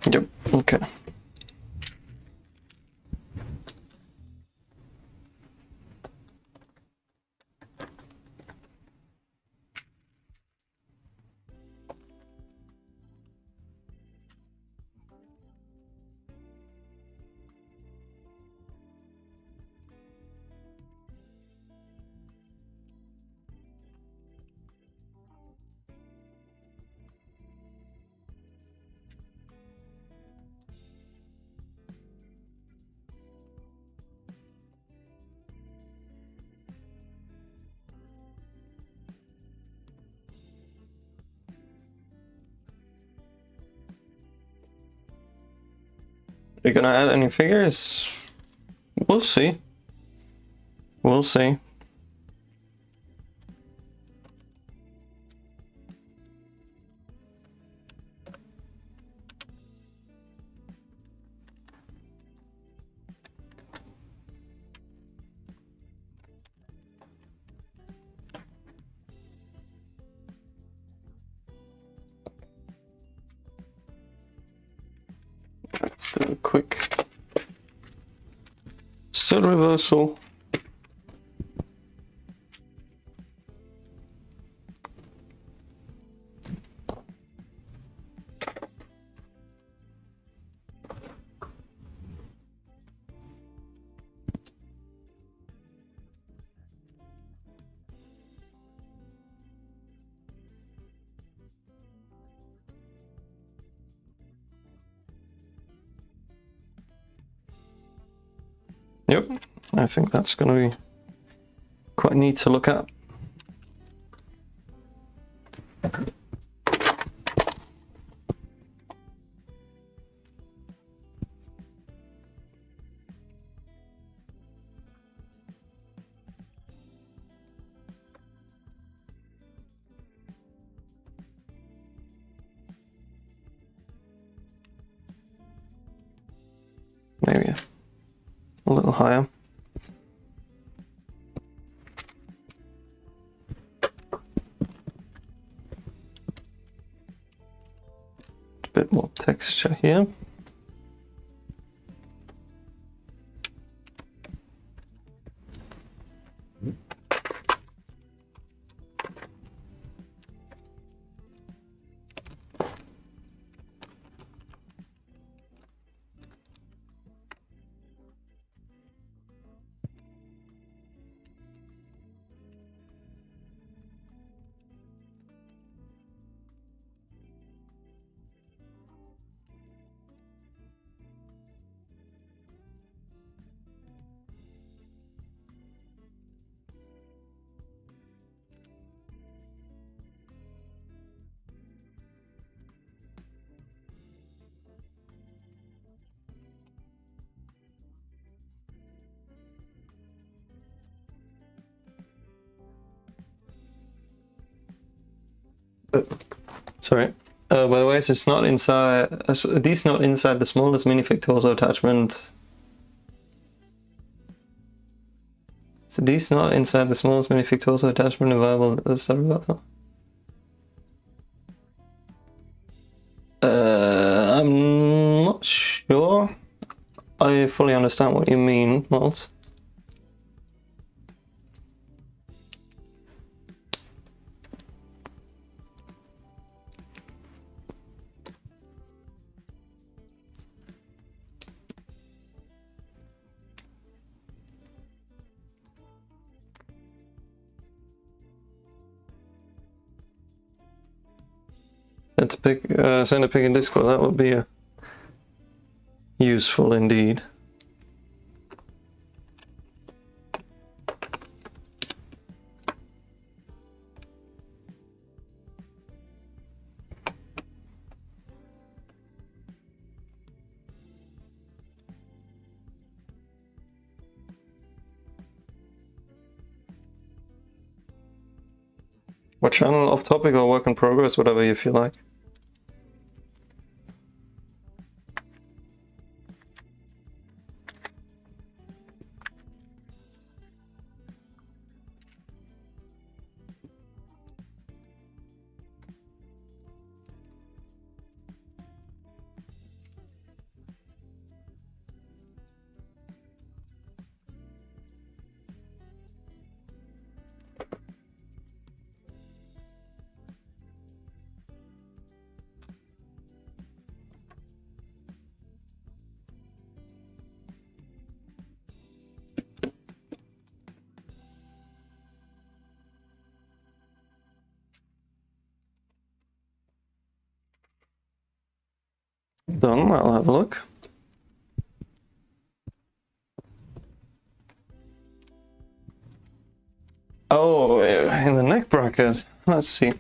Yep, okay. Are you gonna add any figures? We'll see. We'll see. Let's do a quick set reversal. Yep, I think that's going to be quite neat to look at. Maybe a little little higher. A bit more texture here. Sorry. By the way, so it's not inside. These not inside the smallest minifig torso attachment. So these not inside the smallest minifig torso attachment available. I'm not sure. I fully understand what you mean, Malt. Send a pic in Discord, that would be useful indeed. What channel, off topic or work in progress, whatever you feel like. Done, I'll have a look. Oh, in the neck bracket. Let's see.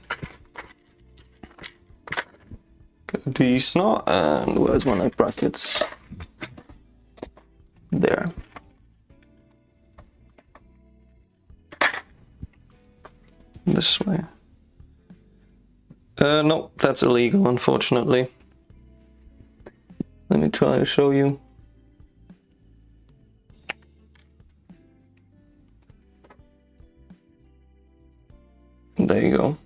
The snot, and where's my neck brackets? There. This way. No, that's illegal, unfortunately. Let me try to show you. There you go.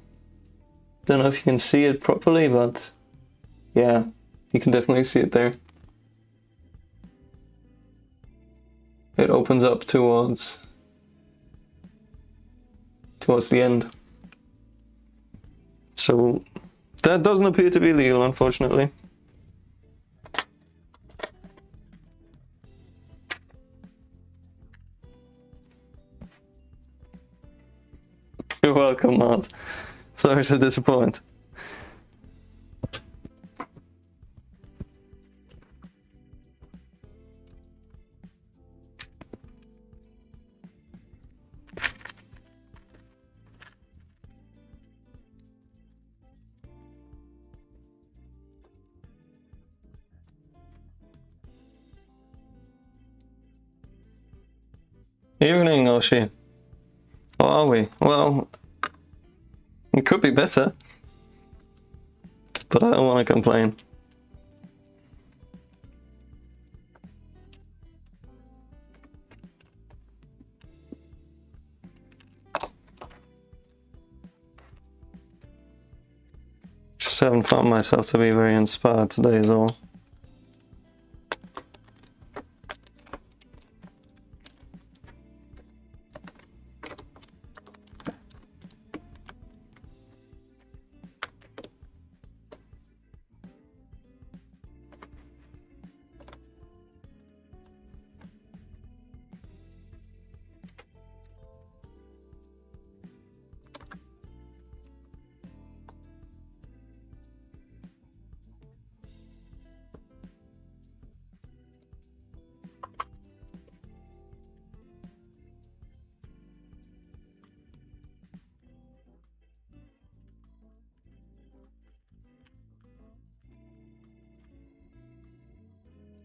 Don't know if you can see it properly, but yeah, you can definitely see it there. It opens up towards the end. So that doesn't appear to be legal, unfortunately. You're welcome, Matt. Sorry to disappoint. Evening, Oshi. How are we? Well, it could be better, but I don't want to complain. Just haven't found myself to be very inspired today is all.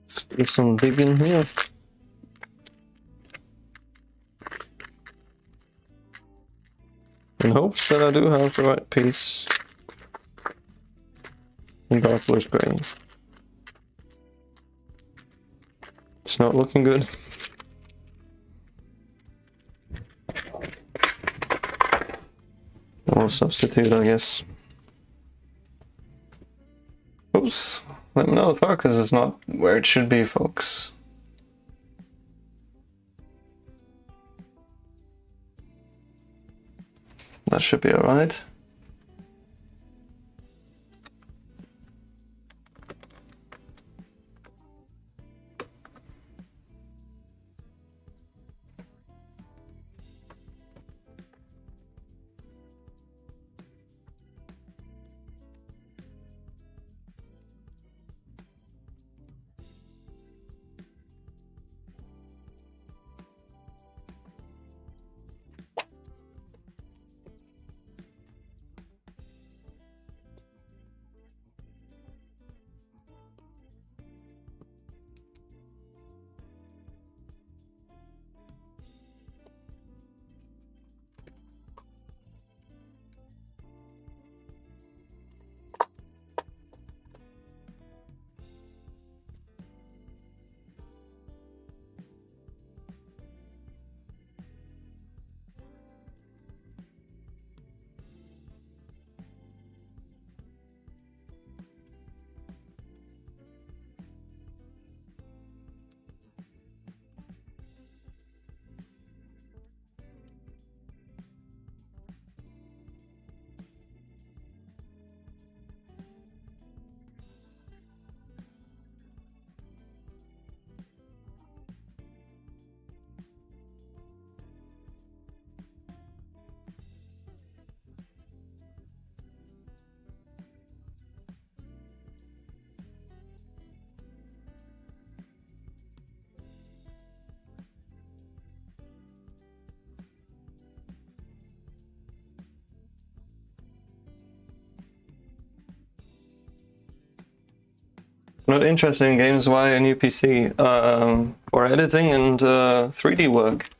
Let's do some digging here. In hopes that I do have the right piece in dark bluish grey. It's not looking good. I'll substitute, I guess. Oops. Let me know the focus is not where it should be, folks. That should be alright. Not interested in games, why a new PC? For editing and 3D work.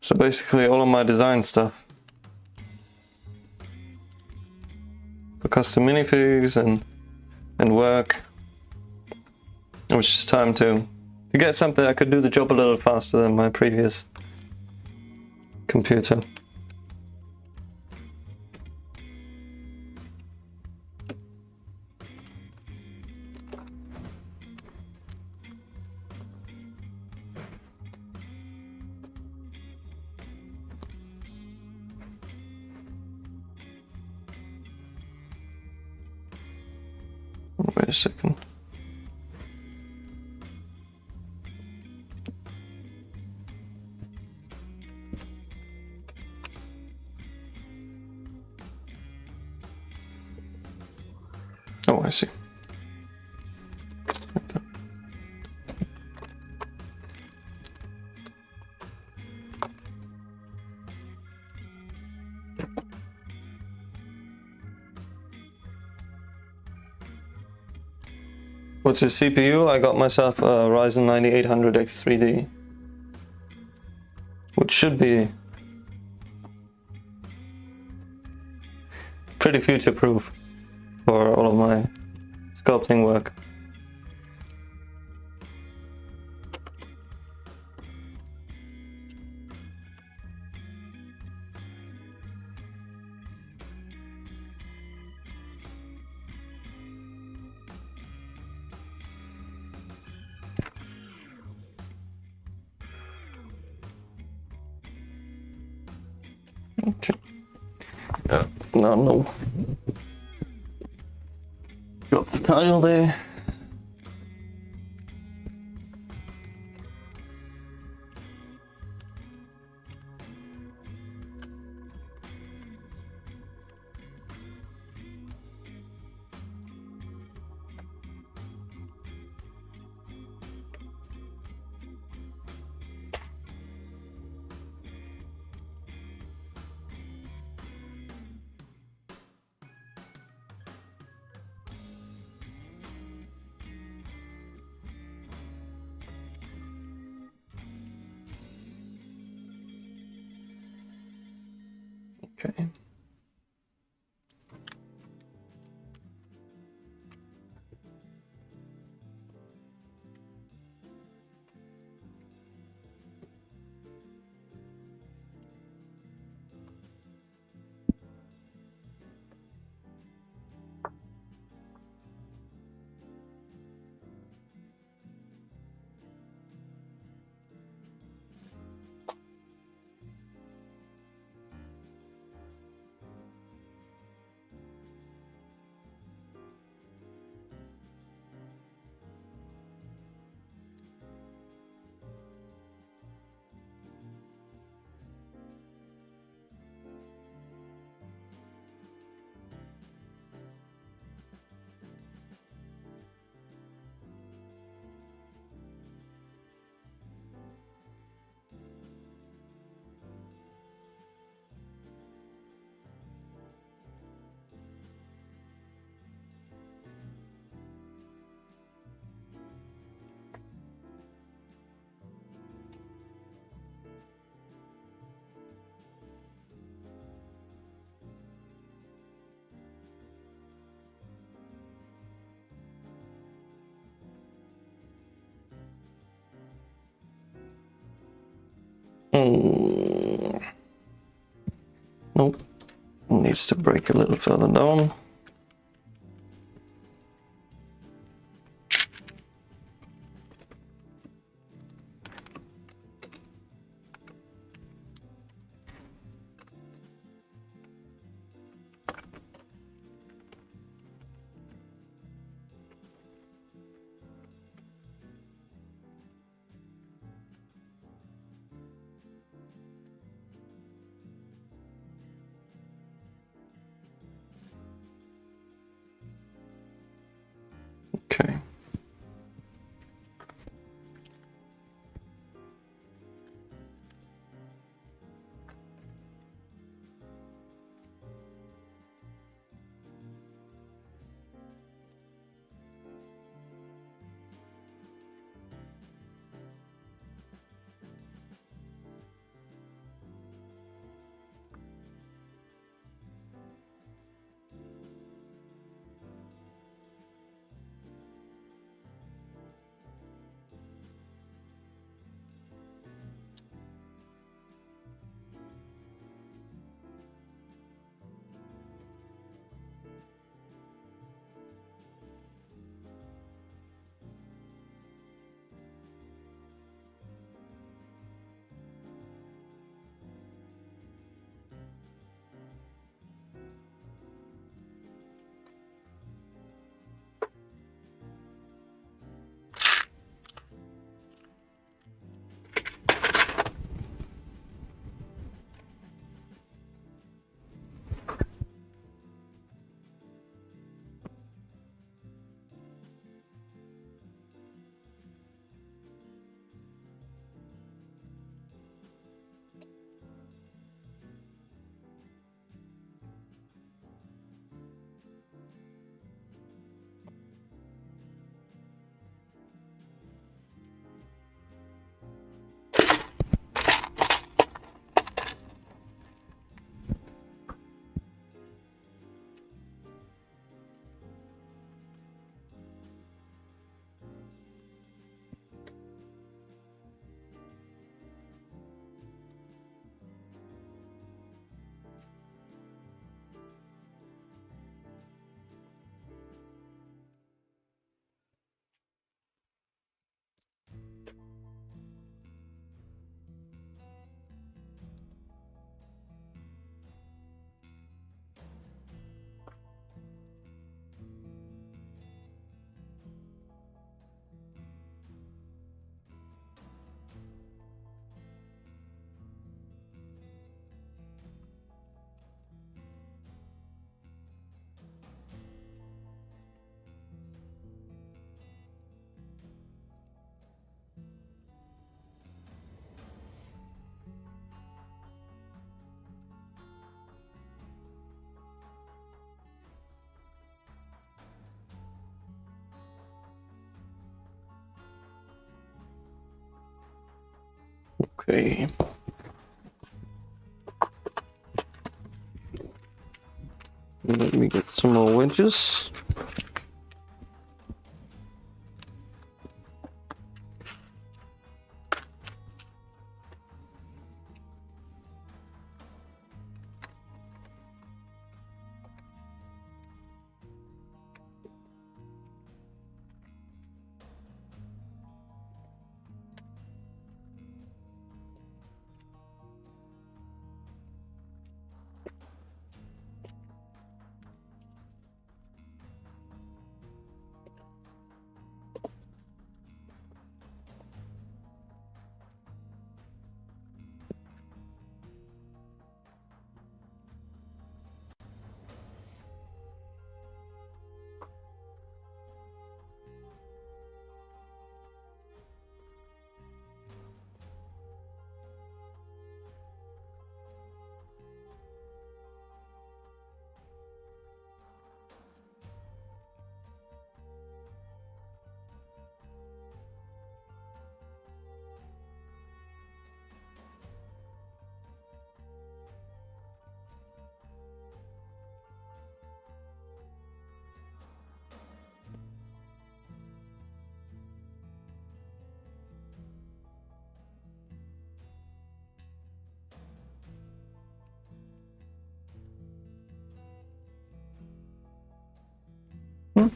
So basically all of my design stuff. For custom minifigs and work. It was just time to get something that could do the job a little faster than my previous computer. Wait a second. Oh, I see. Like that. What's his CPU? I got myself a Ryzen 9800 X3D, which should be pretty future-proof for all of my sculpting work. Okay. No. Drop the tile there. Okay. Nope. Needs to break a little further down. Okay. Let me get some more wedges.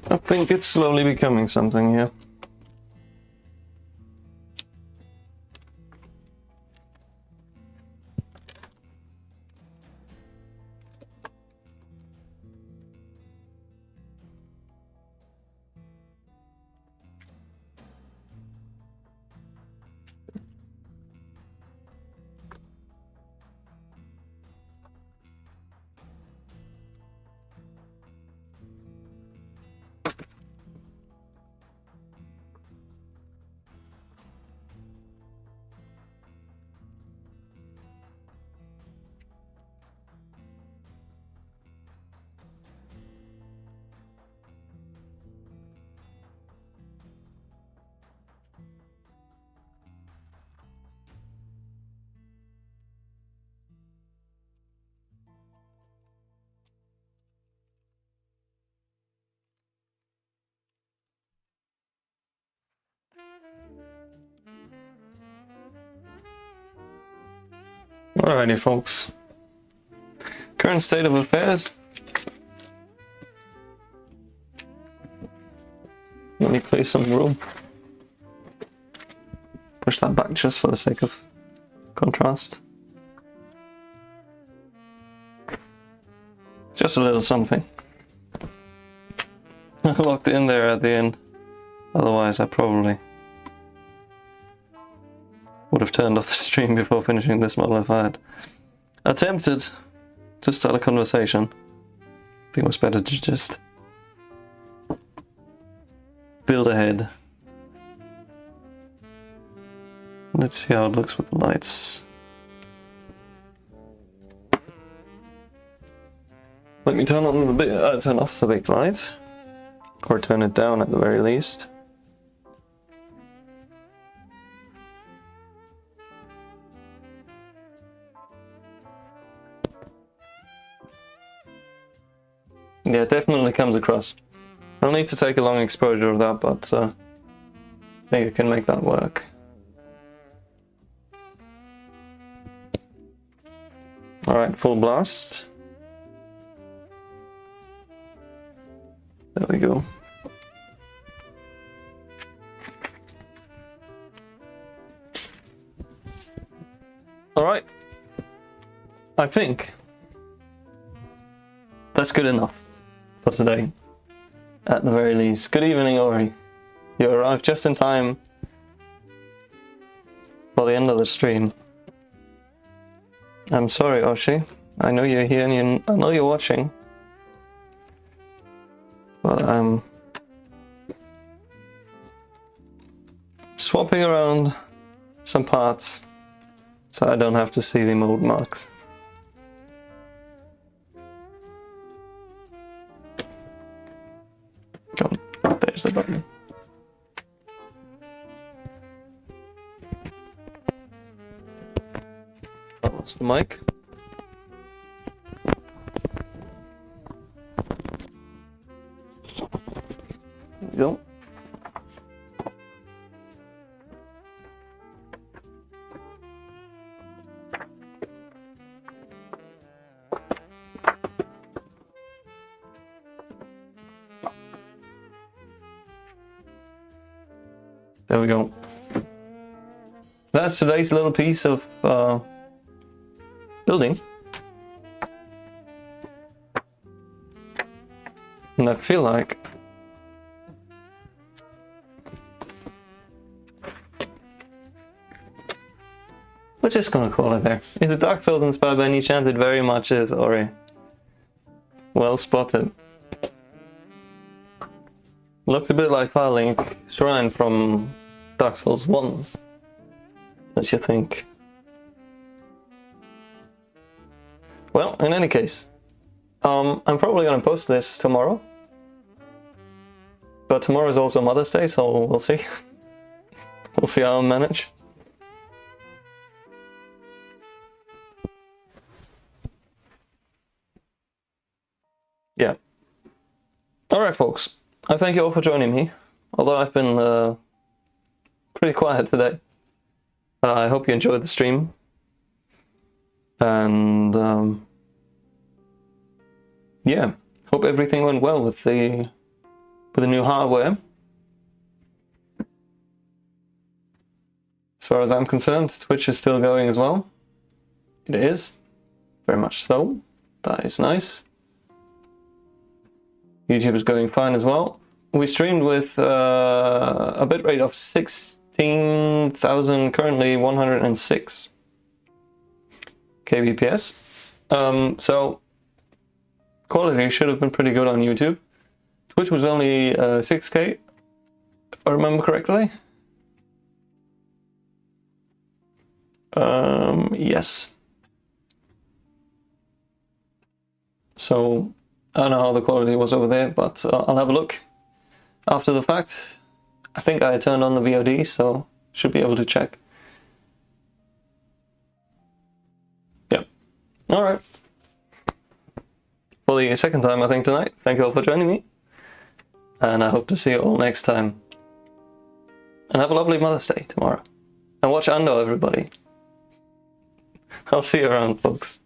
I think it's slowly becoming something here. Alrighty, folks. Current state of affairs. Let me play some room. Push that back just for the sake of contrast. Just a little something. I locked in there at the end. Otherwise, I probably would have turned off the stream before finishing this model if I had attempted to start a conversation. I think it was better to just build ahead. Let's see how it looks with the lights. Let me turn on the turn off the big light, or turn it down at the very least. Yeah, it definitely comes across. I'll need to take a long exposure of that, but I think I can make that work. Alright, full blast. There we go. Alright. I think that's good enough for today, at the very least. Good evening, Ori. You arrived just in time for the end of the stream. I'm sorry, Oshi. I know you're here and I know you're watching. But I'm swapping around some parts so I don't have to see the mode marks. Go on, there's the button. Lost the mic. There we go. There we go. That's today's little piece of building. And I feel like we're just gonna call it there. Is it Dark Souls inspired by any chance? It very much is, Ori. Well spotted. Looks a bit like Firelink Shrine from Dark Souls 1. What you think? Well, in any case, I'm probably gonna post this tomorrow. But tomorrow is also Mother's Day, so we'll see. We'll see how I manage. Yeah. Alright, folks. I thank you all for joining me, although I've been pretty quiet today. I hope you enjoyed the stream, and yeah, hope everything went well with the new hardware. As far as I'm concerned, Twitch is still going as well. It is, very much so. That is nice. YouTube is going fine as well. We streamed with a bitrate of 16,000, currently 106 kbps. So quality should have been pretty good on YouTube. Twitch was only 6K, if I remember correctly. Yes. So I don't know how the quality was over there, but I'll have a look after the fact. I think I turned on the VOD, so should be able to check. Yep. Alright. For the second time, I think, tonight, thank you all for joining me. And I hope to see you all next time. And have a lovely Mother's Day tomorrow. And watch Ando, everybody. I'll see you around, folks.